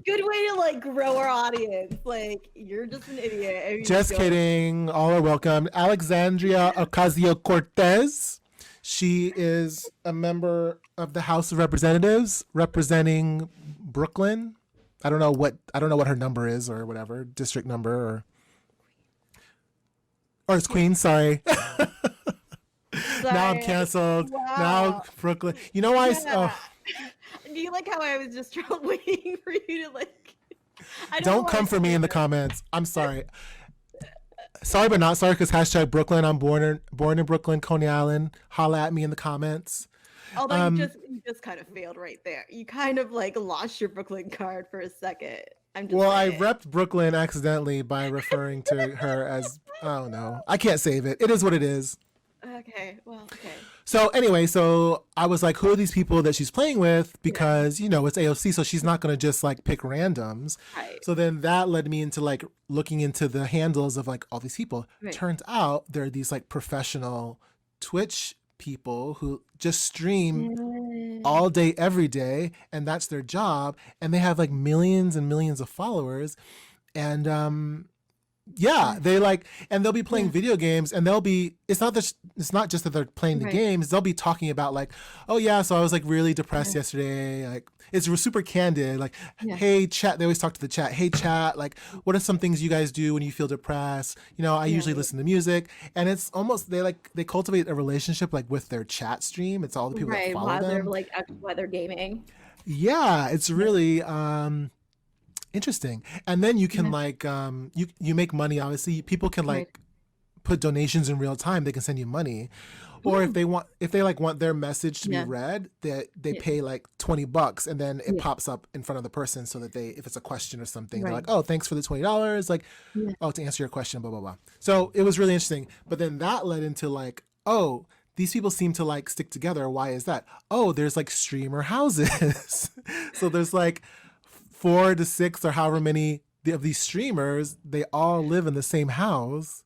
B: Good way to like grow our audience. Like, you're just an idiot.
A: Just kidding. All are welcome. Alexandria Ocasio-Cortez. She is a member of the House of Representatives representing Brooklyn. I don't know what her number is, or whatever, district number, or it's Queens, sorry. Now I'm canceled. Wow. Now Brooklyn. You know why?
B: Do you like how I was just waiting for you to like?
A: Don't come for me in the comments. I'm sorry. Sorry, but not sorry, because hashtag Brooklyn. I'm born in Brooklyn, Coney Island. Holla at me in the comments.
B: Although you just kind of failed right there. You kind of like lost your Brooklyn card for a second. I
A: repped Brooklyn accidentally by referring to her as, I don't know. I can't save it. It is what it is.
B: Okay, well, okay.
A: So anyway, I was like, who are these people that she's playing with? Because, it's AOC, so she's not going to just like pick randoms.
B: Right.
A: So then that led me into like looking into the handles of like all these people. Right. Turns out there are these like professional Twitch people who just stream all day, every day, and that's their job. And they have like millions and millions of followers. And, they like, and they'll be playing video games, and it's not just that they're playing the games. They'll be talking about like, oh yeah, so I was like really depressed yesterday. Like, it's super candid. Like, hey chat, they always talk to the chat. Hey chat, like, what are some things you guys do when you feel depressed? I usually listen to music, and it's almost, they cultivate a relationship like with their chat stream. It's all the people that follow them.
B: While they're gaming.
A: Yeah, it's really, interesting. And then you can like you make money. Obviously people can like put donations in real time. They can send you money, or if they want their message to be read, they pay like $20, and then it pops up in front of the person, so that if it's a question or something, they're like, oh, thanks for the $20, like oh, to answer your question, blah blah blah. So it was really interesting. But then that led into like, oh, these people seem to like stick together. Why is that? Oh, there's like streamer houses. So there's like 4 to 6 or however many of these streamers, they all live in the same house,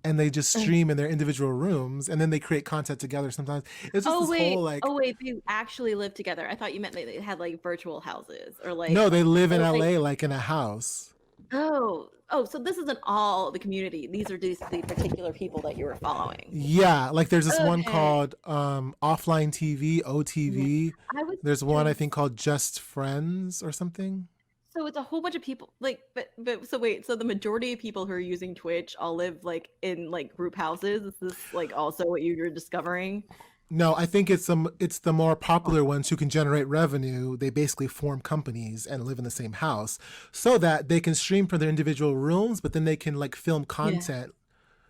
A: and they just stream in their individual rooms, and then they create content together sometimes. It's just
B: Oh
A: this
B: wait,
A: whole like,
B: oh wait, they actually live together. I thought you meant they had like virtual houses or like.
A: no, they live in
B: or,
A: LA
B: like,
A: like in a house.
B: oh, so this isn't all the community. These are just the particular people that you were following.
A: Yeah, like there's this one
B: Okay.
A: called Offline TV, OTV.
B: I was
A: There's one I
B: curious.
A: think called Just Friends or something.
B: So it's a whole bunch of people like but so wait, so the majority of people who are using Twitch all live like in like group houses. Is this like also what you're discovering?
A: No, I think it's the more popular ones who can generate revenue. They basically form companies and live in the same house so that they can stream from their individual rooms, but then they can like film content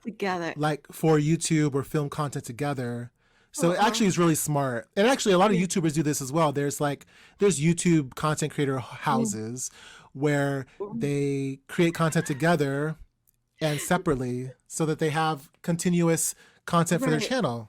B: Together.
A: like for YouTube or film content together. So it
B: Uh-uh.
A: actually is really smart. And actually a lot of YouTubers do this as well. There's YouTube content creator houses where they create content together and separately so that they have continuous content for their
B: Right.
A: channel.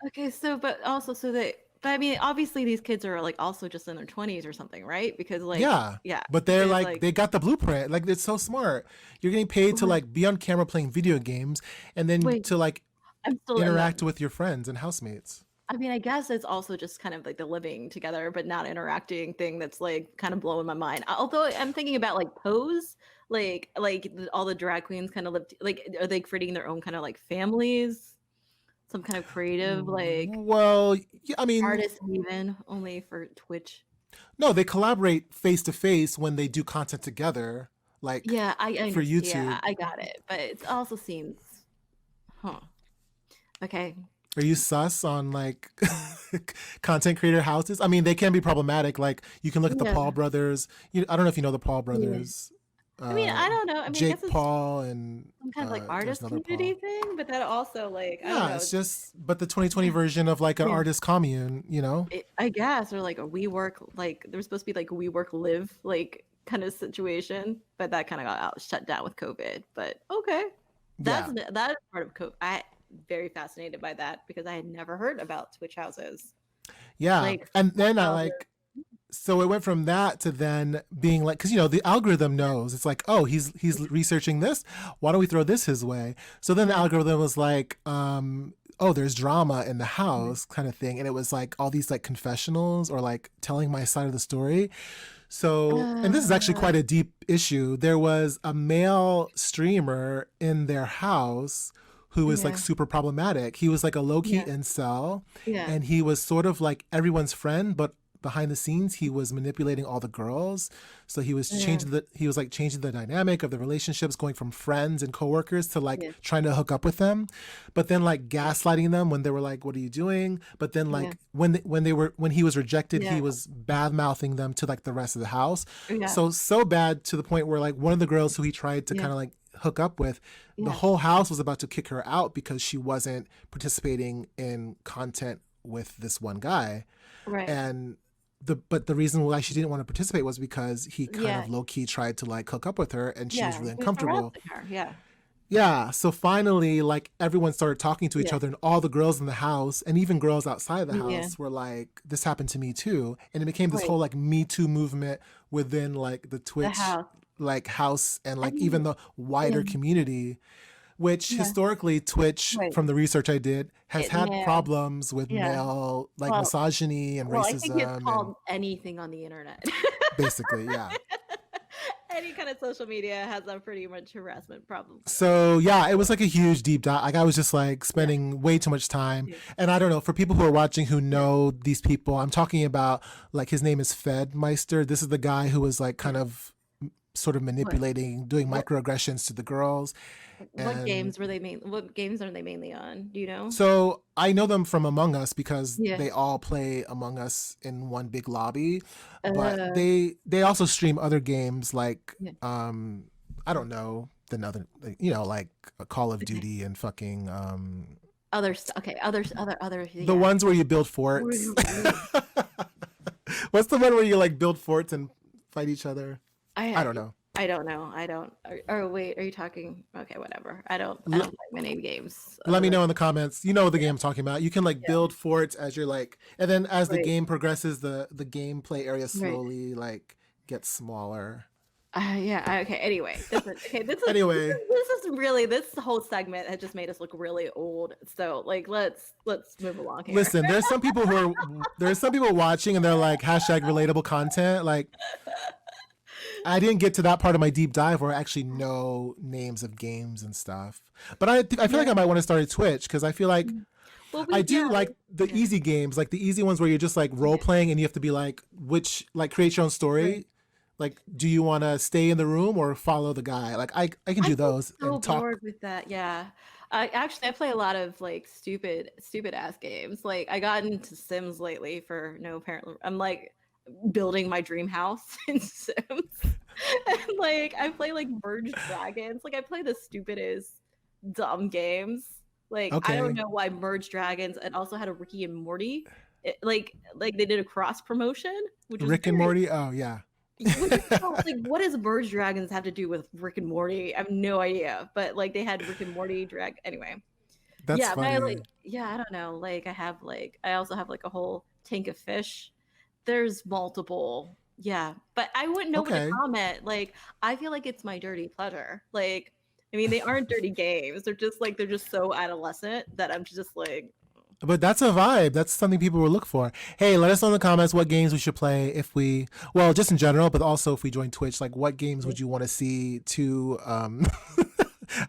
B: Okay, so but I mean obviously these kids are like also just in their 20s or something, right? Because like
A: Yeah.
B: yeah,
A: But they're
B: because,
A: like they got the blueprint. Like it's so smart. You're getting paid to like be on camera playing video games and then
B: Wait,
A: to like
B: I'm still in
A: interact
B: the,
A: with your friends and housemates.
B: I mean I guess it's also just kind of like the living together but not interacting thing that's like kind of blowing my mind. Although I'm thinking about like Pose, all the drag queens kind of live like are they creating their own kind of like families? Some kind of creative like
A: Well, yeah, I mean,
B: artist even only for Twitch.
A: no, they collaborate face to face when they do content together, like
B: Yeah, I
A: for
B: understand. Yeah,
A: YouTube.
B: I got it. But it also seems, huh? Okay.
A: Are you sus on like content creator houses? I mean, they can be problematic. Like you can look at the
B: Yeah.
A: Paul brothers. I don't know if you know the Paul brothers.
B: I mean, I don't know. I mean, I guess
A: Jake
B: it's
A: Paul and
B: some kind of like
A: there's
B: artist
A: another
B: community
A: Paul.
B: thing, but that also like I don't
A: Yeah,
B: know.
A: it's just but the 2020 version of like an
B: Yeah.
A: artist commune, you know?
B: I guess or like a WeWork like there's supposed to be like a WeWork live like kind of situation, but that kind of got shut down with COVID. But okay,
A: Yeah.
B: that is part of COVID. I very fascinated by that because I had never heard about Twitch houses.
A: Yeah.
B: Like
A: And then I
B: how
A: like so it went from that to then being like, because the algorithm knows it's like, oh, he's researching this. Why don't we throw this his way? So then the algorithm was like, oh, there's drama in the house, kind of thing, and it was like all these like confessionals or like telling my side of the story. So, and this is actually quite a deep issue. There was a male streamer in their house who was like
B: Yeah.
A: super problematic. He was like a low-key
B: Yeah.
A: incel,
B: Yeah.
A: and he was sort of like everyone's friend, but behind the scenes he was manipulating all the girls. So he was changing the dynamic of the relationships, going from friends and coworkers to like
B: Yeah.
A: trying to hook up with them, but then like gaslighting them when they were like, what are you doing? But then like when he was rejected,
B: Yeah.
A: he was bad mouthing them to like the rest of the house.
B: Yeah.
A: So bad to the point where like one of the girls who he tried to
B: Yeah.
A: kind of like hook up with, the
B: Yeah.
A: whole house was about to kick her out because she wasn't participating in content with this one guy.
B: Right.
A: And but the reason why she didn't want to participate was because he kind
B: Yeah.
A: of low-key tried to like hook up with her, and she was really
B: he was
A: uncomfortable.
B: harassing her. Yeah.
A: Yeah, so finally like everyone started talking to each
B: Yeah.
A: other, and all the girls in the house and even girls outside the
B: Yeah.
A: house were like, this happened to me too. And it became this
B: Right.
A: whole like Me Too movement within like the Twitch
B: house.
A: like house and like
B: mean,
A: even the wider
B: yeah.
A: community, which
B: Yeah.
A: historically Twitch,
B: Right.
A: from the research I did, has had
B: Yeah.
A: problems with
B: Yeah.
A: male like
B: Well-
A: misogyny and
B: Well, I think it's
A: racism
B: called anything on the internet.
A: and basically, yeah.
B: Any kind of social media has a pretty much harassment problem.
A: So yeah, it was like a huge deep dive. Like I was just like spending way too much time.
B: Yeah.
A: And I don't know, for people who are watching who know these people, I'm talking about like his name is Fedmeister. This is the guy who was like kind of sort of manipulating, doing microaggressions to the girls.
B: What
A: And
B: games are they mainly on? Do you know?
A: so I know them from Among Us because
B: Yeah.
A: they all play Among Us in one big lobby.
B: Uh,
A: But they also stream other games like
B: Yeah.
A: I don't know, like Call of Duty and fucking
B: other stuff. Okay, other.
A: the ones where you build forts. What's the one where you like build forts and fight each other? I don't know.
B: I don't know. I don't. Or wait, are you talking? Okay, whatever. I don't play many games.
A: Let me know in the comments. You know the game I'm talking about. You can like
B: Yeah.
A: build forts as you're like, and then as the
B: Right.
A: game progresses, the gameplay area slowly like gets smaller.
B: Yeah. Okay. Anyway,
A: Anyway.
B: This is really, this whole segment has just made us look really old. So like, let's move along here.
A: Listen, there's some people watching and they're like hashtag relatable content. Like, I didn't get to that part of my deep dive where I actually know names of games and stuff. But I feel like I might want to start a Twitch because I feel like I do like the easy games, like the easy ones where you're just like role playing and you have to be like, create your own story.
B: Right.
A: Like, do you want to stay in the room or follow the guy? Like, I can do those
B: so
A: and talk.
B: bored with that. Yeah. I play a lot of like stupid ass games. Like I got into Sims lately for no apparent. I'm like building my dream house in Sims. And like I play like Merged Dragons. Like I play the stupidest dumb games. Like I don't know why Merged Dragons and also had a Ricky and Morty. Like they did a cross promotion, which was
A: Rick and Morty. Oh yeah.
B: like what does Merged Dragons have to do with Rick and Morty? I have no idea. But like they had Rick and Morty drag anyway.
A: That's funny.
B: I don't know. Like I also have like a whole tank of fish. There's multiple. Yeah. But I wouldn't know what to comment. Like I feel like it's my dirty pleasure. Like I mean they aren't dirty games. They're just so adolescent that I'm just like
A: But that's a vibe. That's something people will look for. Hey, let us know in the comments what games we should play just in general, but also if we join Twitch, like what games would you want to see to, I'm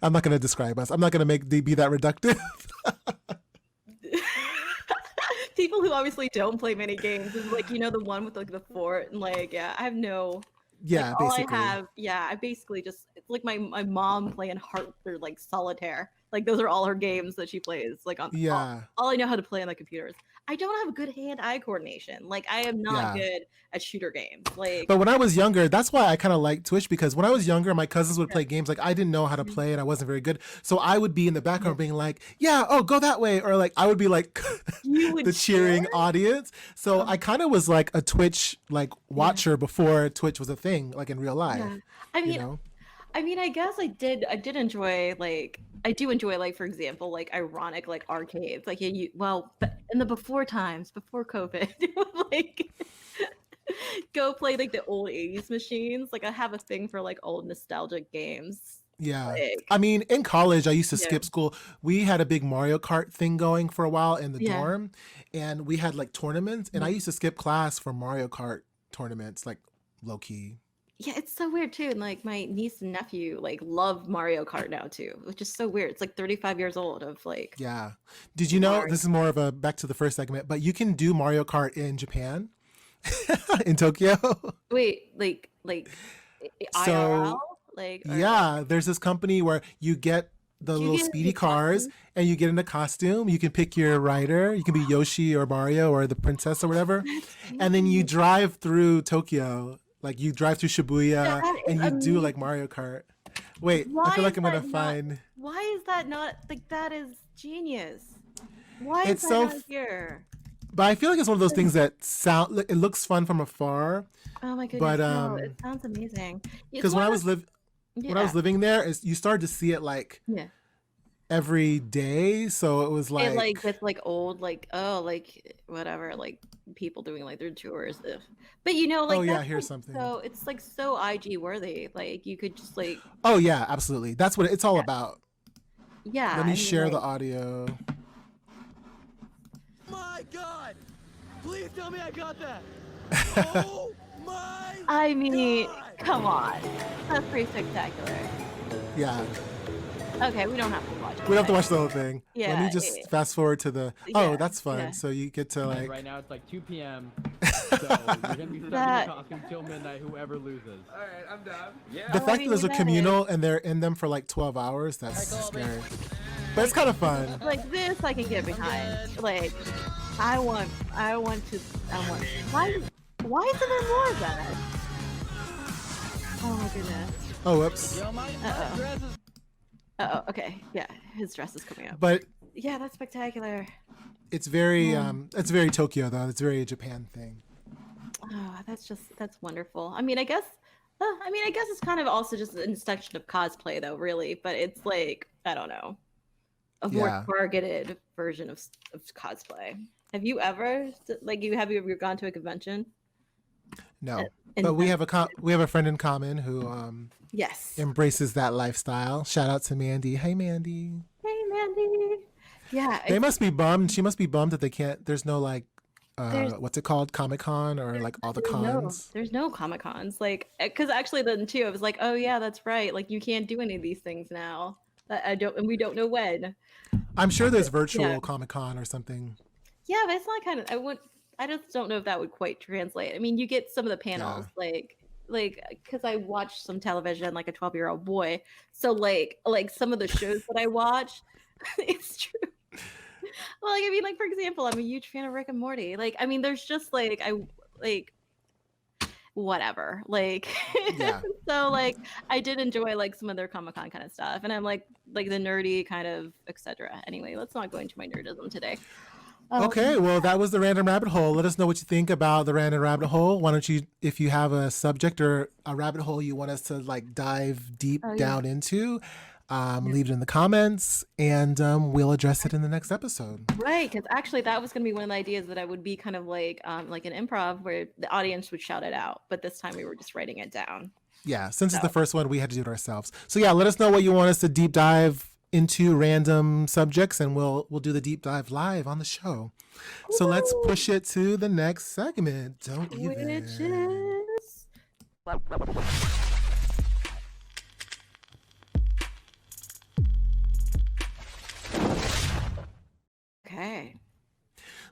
A: not going to describe us. I'm not going to be that reductive.
B: People who obviously don't play many games is like, the one with like the fort and like, I have no.
A: Yeah,
B: like,
A: basically.
B: I basically just, it's like my mom playing Heart or like Solitaire. Like those are all her games that she plays. Like on all I know how to play on the computer is I don't have good hand-eye coordination. Like I am not good at shooter games. Like,
A: but when I was younger, that's why I kind of like Twitch because when I was younger, my cousins would play games like I didn't know how to play and I wasn't very good. So I would be in the background being like, go that way, or like I would be like the cheering audience. So I kind of was like a Twitch like watcher before Twitch was a thing, like in real life.
B: Yeah. I mean, I guess I did enjoy I do enjoy like for example like ironic like arcades like but in the before COVID like go play like the old 80s machines. Like I have a thing for like old nostalgic games.
A: Yeah.
B: Like,
A: I mean, in college, I used to skip school. We had a big Mario Kart thing going for a while in the dorm, and we had like tournaments, and I used to skip class for Mario Kart tournaments, like low key.
B: Yeah, it's so weird too. And like my niece and nephew like love Mario Kart now too, which is so weird. It's like 35 years old of like.
A: Yeah. Did you know, this is more of a back to the first segment, but you can do Mario Kart in Japan, in Tokyo.
B: Wait, like IRL?
A: There's this company where you get the little speedy cars and you get in a costume. You can pick your rider. You can be Yoshi or Mario or the princess or whatever. And then you drive through Tokyo. Like you drive through Shibuya and you do like Mario Kart. Wait, I feel like I'm gonna find.
B: Why is that not like that is genius? Why is that not here?
A: But I feel like it's one of those things that it looks fun from afar.
B: Oh my goodness!
A: But
B: no, it sounds amazing.
A: Because when I was living there, you started to see it like every day. So it was like
B: like with like old like whatever like people doing like their tours. But like
A: here's something.
B: So it's like so IG worthy. Like you could just like.
A: Oh yeah, absolutely. That's what it's all about.
B: Yeah.
A: Let me share the audio.
D: My God! Please tell me I got that. Oh my!
B: I mean,
D: God!
B: Come on, that's pretty spectacular.
A: Yeah.
B: Okay, we don't have to watch it.
A: We don't have to watch the whole thing.
B: Yeah.
A: Let me just fast forward to the. Oh, that's fun.
B: Yeah.
A: So you get to like.
E: Right now it's like 2 p.m. So you're gonna be stuck in the costume till midnight. Whoever loses.
D: All right, I'm down. Yeah.
A: The fact that those are communal and they're in them for like 12 hours, that's scary. But it's kind of fun.
B: Like this, I can get behind. Like, I want. Why isn't there more of that? Oh my goodness.
A: Oh, whoops.
B: Okay. Yeah, his dress is coming up.
A: But
B: yeah, that's spectacular.
A: it's very Tokyo though. It's very a Japan thing.
B: Oh, that's wonderful. I mean, I guess it's kind of also just an extension of cosplay though, really. But it's like I don't know, a more targeted version of cosplay. Have you ever gone to a convention?
A: No,
B: And
A: but we
B: then-
A: have we have a friend in common who
B: yes.
A: embraces that lifestyle. Shout out to Mandy. Hey, Mandy.
B: Hey, Mandy. Yeah.
A: They must be bummed. She must be bummed that they can't. There's no like,
B: There's-
A: what's it called, Comic-Con or like all the cons.
B: There's no Comic Cons. Like, because actually then too, I was like, oh yeah, that's right. Like, you can't do any of these things now. And we don't know when.
A: I'm sure there's virtual
B: Yeah.
A: Comic-Con or something.
B: Yeah, but it's not kind of. I just don't know if that would quite translate. I mean, you get some of the panels, like because I watch some television like a 12-year-old boy. So like some of the shows that I watch, it's true. Well, like I mean, like for example, I'm a huge fan of Rick and Morty. Like, I mean, there's just like whatever. Like,
A: Yeah.
B: so like I did enjoy like some of their Comic-Con kind of stuff, and I'm like the nerdy kind of etc. Anyway, let's not go into my nerdism today.
A: Okay, well, that was the Random Rabbit Hole. Let us know what you think about the Random Rabbit Hole. Why don't you, if you have a subject or a rabbit hole you want us to like dive deep down into, leave it in the comments, and we'll address it in the next episode.
B: Right, because actually that was going to be one of the ideas that I would be kind of like an improv where the audience would shout it out, but this time we were just writing it down.
A: Yeah, since it's the first one, we had to do it ourselves. So yeah, let us know what you want us to deep dive into random subjects, and we'll do the deep dive live on the show. So let's push it to the next segment. Don't even.
B: Which is okay.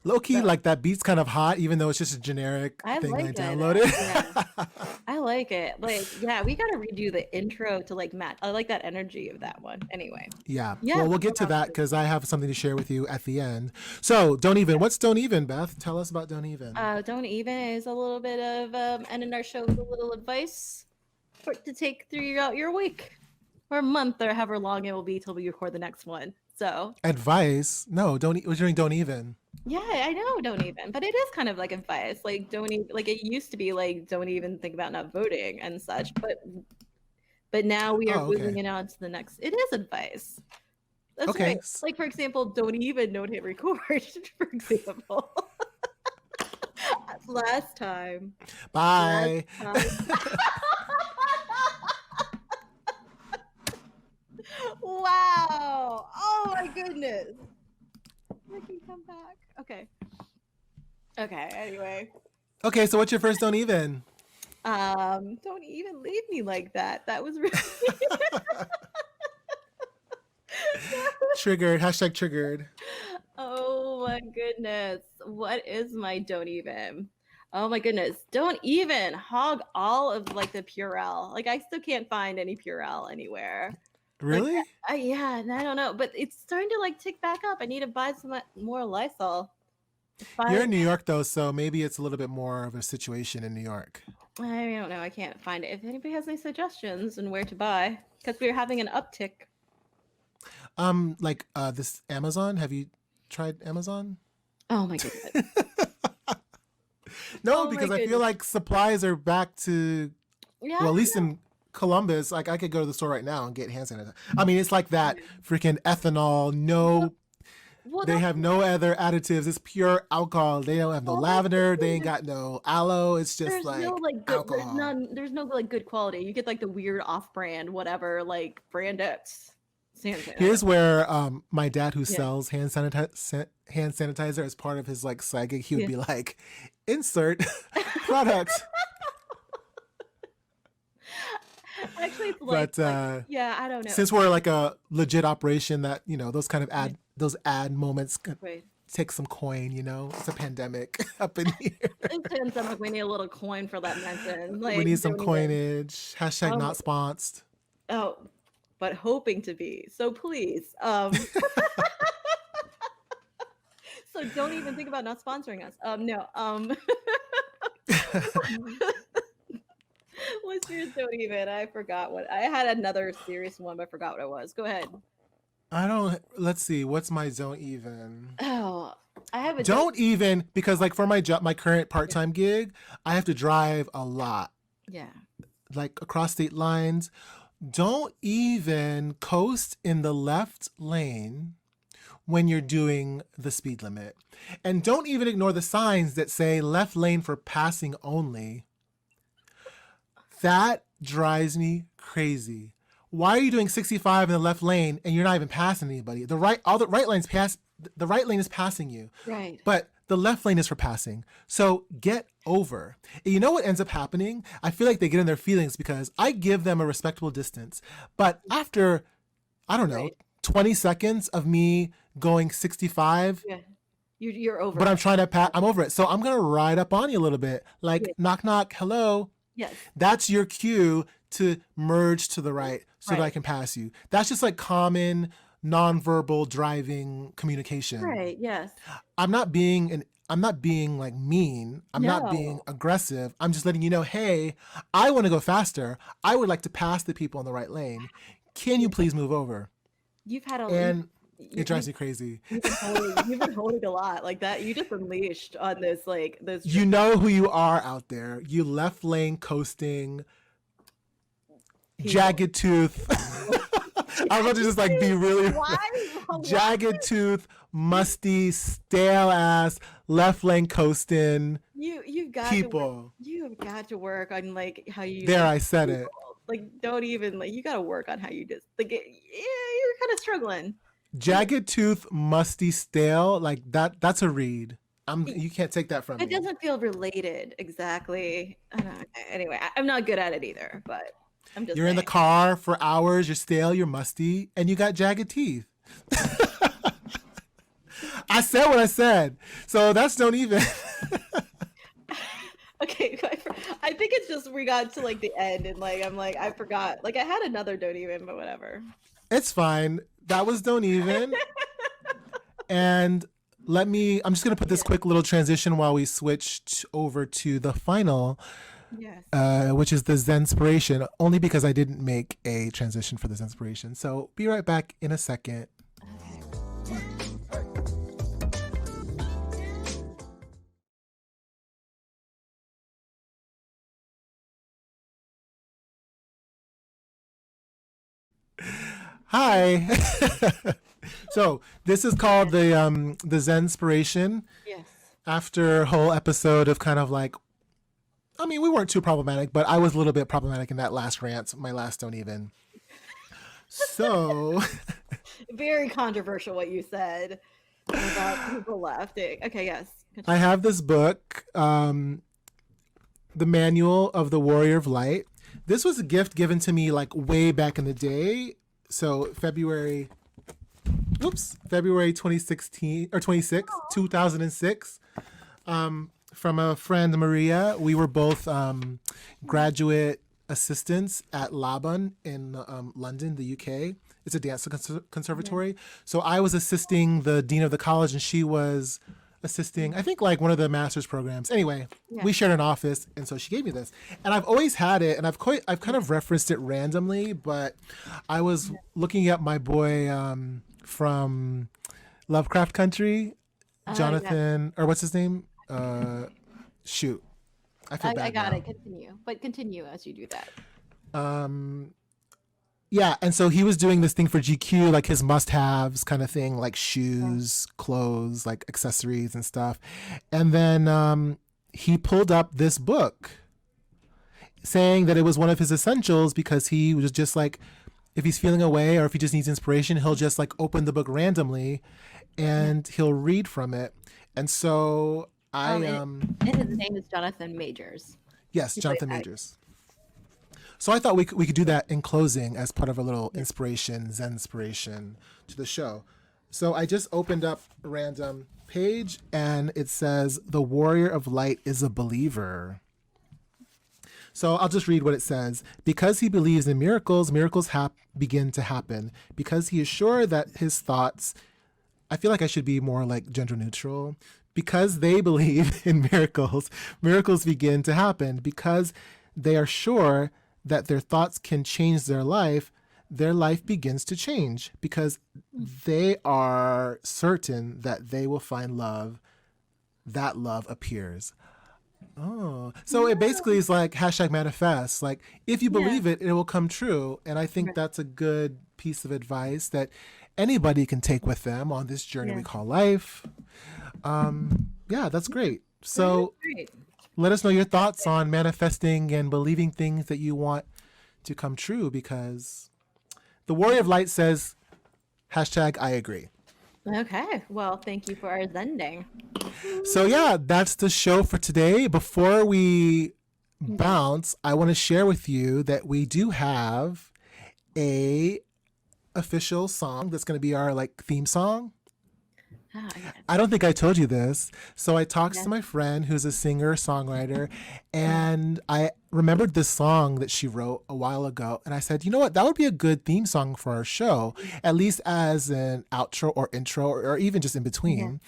A: Low key, like that beat's kind of hot, even though it's just a generic
B: I
A: thing
B: like
A: I
B: it.
A: downloaded.
B: Yeah. I like it. Like, yeah, we gotta redo the intro to like match. I like that energy of that one. Anyway.
A: Yeah.
B: Yeah,
A: Well, we'll get to that because I have something to share with you at the end. So, Don't Even. What's Don't Even, Beth? Tell us about Don't Even.
B: Don't even is a little bit of ending our show with a little advice to take throughout your week or month or however long it will be till we record the next one. So
A: Advice? No, we're doing Don't Even.
B: yeah, I know, don't even, but it is kind of like advice. Like don't even, like it used to be like don't even think about not voting and such, but now we are
A: Oh, okay.
B: moving it on to the next. It is advice. That's
A: Okay.
B: right. Like for example, don't even hit record. For example, last time.
A: Bye.
B: Wow! Oh my goodness! I can come back. Okay. Okay. Anyway,
A: Okay, so what's your first Don't Even?
B: don't even leave me like that. That was really.
A: Triggered. Hashtag triggered.
B: Oh my goodness! What is my don't even? Oh my goodness! Don't even hog all of like the Purell. Like I still can't find any Purell anywhere.
A: Really?
B: Yeah, and I don't know, but it's starting to like tick back up. I need to buy some more Lysol.
A: You're in New York, though, so maybe it's a little bit more of a situation in New York.
B: I don't know. I can't find it. If anybody has any suggestions on where to buy, because we're having an uptick.
A: Like this Amazon. Have you tried Amazon?
B: Oh my goodness.
A: No,
B: Oh my
A: because I feel
B: goodness.
A: like supplies are back to,
B: Yeah.
A: well, at least in Columbus, like I could go to the store right now and get hand sanitizer. I mean, it's like that freaking ethanol. No,
B: Well,
A: they have no other additives. It's pure alcohol. They don't have no
B: Well, that's
A: lavender.
B: the
A: They
B: thing.
A: ain't got no aloe. It's just
B: there's
A: like
B: no like good.
A: alcohol.
B: There's no like good quality. You get like the weird off-brand, whatever, like brand X. Sanitizer.
A: Here's where my dad, who
B: Yeah.
A: sells hand sanitizer as part of his like side gig, he would
B: Yeah.
A: be like, insert product.
B: Actually, it's like,
A: But
B: yeah, I don't know.
A: since we're like a legit operation, that those kind of ad moments
B: Wait,
A: take some coin. It's a pandemic up in here.
B: it's pandemic. We need a little coin for that mention. Like
A: We need some
B: don't even-
A: coinage. Hashtag
B: Oh.
A: not sponsored.
B: Oh, but hoping to be. So please. So don't even think about not sponsoring us. No. What's yours? Don't even. I forgot what I had another serious one, but I forgot what it was. Go ahead.
A: Let's see. What's my don't even?
B: Oh, I have a
A: Don't even, because like for my job, my current part-time gig, I have to drive a lot,
B: Yeah.
A: like across state lines. Don't even coast in the left lane when you're doing the speed limit. And don't even ignore the signs that say left lane for passing only. That drives me crazy. Why are you doing 65 in the left lane and you're not even passing anybody? The right lane is passing you.
B: Right.
A: But the left lane is for passing. So get over. And you know what ends up happening? I feel like they get in their feelings because I give them a respectable distance. But after, I don't know, 20 seconds of me going 65,
B: Yeah. You're over.
A: but I'm trying to pass, I'm over it. So I'm going to ride up on you a little bit. Like, knock, knock, hello.
B: Yes.
A: That's your cue to merge to the right so that I
B: Right.
A: can pass you. That's just like common nonverbal driving communication.
B: Right. Yes.
A: I'm not being like mean. I'm not being
B: No.
A: aggressive. I'm just letting you know, hey, I want to go faster. I would like to pass the people in the right lane. Can you please move over?
B: You've had a
A: And
B: you,
A: it drives me crazy.
B: you've been holding a lot like that. You just unleashed on this like those.
A: You know who you are out there. You left lane coasting, jagged tooth. I was about to just like be really
B: Why?
A: jagged tooth, musty, stale ass, left lane coasting
B: You've got
A: people.
B: you've got to work on like how you
A: There, I said it.
B: like don't even like you got to work on how you just like yeah, you're kind of struggling.
A: Jagged tooth, musty, stale, like that's a read. You can't take that from
B: It
A: me.
B: doesn't feel related exactly. I don't know. Anyway, I'm not good at it either, but I'm just
A: You're in the
B: saying.
A: car for hours, you're stale, you're musty, and you got jagged teeth. I said what I said. So that's don't even.
B: Okay, I think it's just we got to like the end and like I'm like I forgot. Like I had another don't even, but whatever.
A: It's fine. That was don't even. And I'm just going to put this quick little transition while we switch over to the final,
B: Yes.
A: which is the Zenspiration, only because I didn't make a transition for the Zenspiration. So be right back in a second. Hi. So this is called the Zenspiration.
B: Yes.
A: After a whole episode of kind of like, I mean, we weren't too problematic, but I was a little bit problematic in that last rant, my last don't even. So
B: Very controversial what you said about people left. Okay, yes.
A: I have this book, The Manual of the Warrior of Light. This was a gift given to me like way back in the day. So February 2016 or 2006, from a friend, Maria. We were both graduate assistants at Laban in London, the UK. It's a dance conservatory. So I was assisting the dean of the college and she was assisting, I think, like one of the master's programs. Anyway, we shared an office, and so she gave me this. And I've always had it, and I've kind of referenced it randomly, but I was looking at my boy from Lovecraft Country, Jonathan, or what's his name? Shoot. I feel bad
B: I got
A: now.
B: it. Continue as you do that.
A: Yeah, and so he was doing this thing for GQ, like his must-haves kind of thing, like shoes, clothes, like accessories and stuff. And then he pulled up this book saying that it was one of his essentials because he was just like, if he's feeling away or if he just needs inspiration, he'll just like open the book randomly and he'll read from it. And so
B: And his name is Jonathan Majors.
A: yes, Jonathan Majors. So I thought we could do that in closing as part of a little Zenspiration to the show. So I just opened up a random page and it says, "The warrior of light is a believer." So I'll just read what it says. Because he believes in miracles, miracles begin to happen. Because he is sure that his thoughts, I feel like I should be more like gender neutral. Because they believe in miracles, miracles begin to happen. Because they are sure that their thoughts can change their life begins to change. Because they are certain that they will find love, that love appears. Oh, so it basically is like # manifest. Like if you believe it, it will come true. And I think that's a good piece of advice that anybody can take with them on this journey
B: Yeah.
A: we call life. Yeah, that's great. So
B: Great.
A: let us know your thoughts on manifesting and believing things that you want to come true, because the Warrior of Light says, hashtag I agree.
B: Okay. Well, thank you for our Zending.
A: So yeah, that's the show for today. Before we bounce, I want to share with you that we do have a official song that's going to be our like theme song.
B: Ah, yes.
A: I don't think I told you this. So I talked
B: Yes.
A: to my friend who's a singer, songwriter, and I remembered this song that she wrote a while ago. And I said, you know what, that would be a good theme song for our show, at least as an outro or intro or even just in between.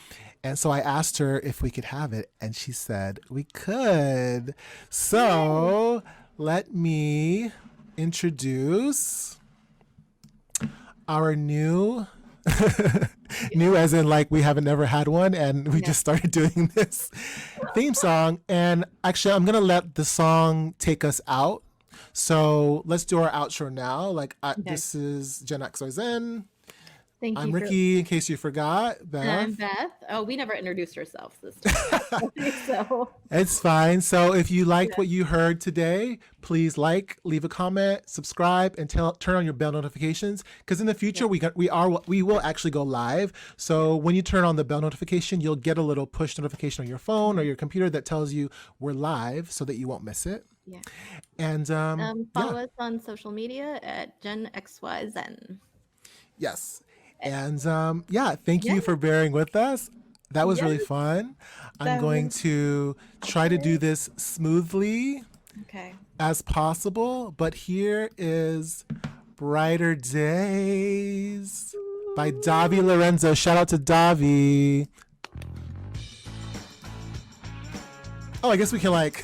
A: And so I asked her if we could have it, and she said we could. So let me introduce our new new as in like we haven't never had one and we just started doing this theme song. And actually I'm gonna let the song take us out, so let's do our outro now. Like this is Gen XYZen.
B: Thank
A: I'm
B: you.
A: Ricky, in case you forgot.
B: And I'm
A: Beth.
B: Beth. Oh, we never introduced ourselves this time. So
A: It's fine. So if you liked what you heard today, please like, leave a comment, subscribe, and turn on your bell notifications. Because in the future, we will actually go live. So when you turn on the bell notification, you'll get a little push notification on your phone or your computer that tells you we're live, so that you won't miss it.
B: yeah.
A: And
B: Follow us on social media at Gen XYZen.
A: yes. And thank you for bearing with us. That was really fun. I'm going to try to do this smoothly
B: Okay.
A: as possible, but here is Brighter Days by Davi Lorenzo. Shout out to Davi. Oh, I guess we can like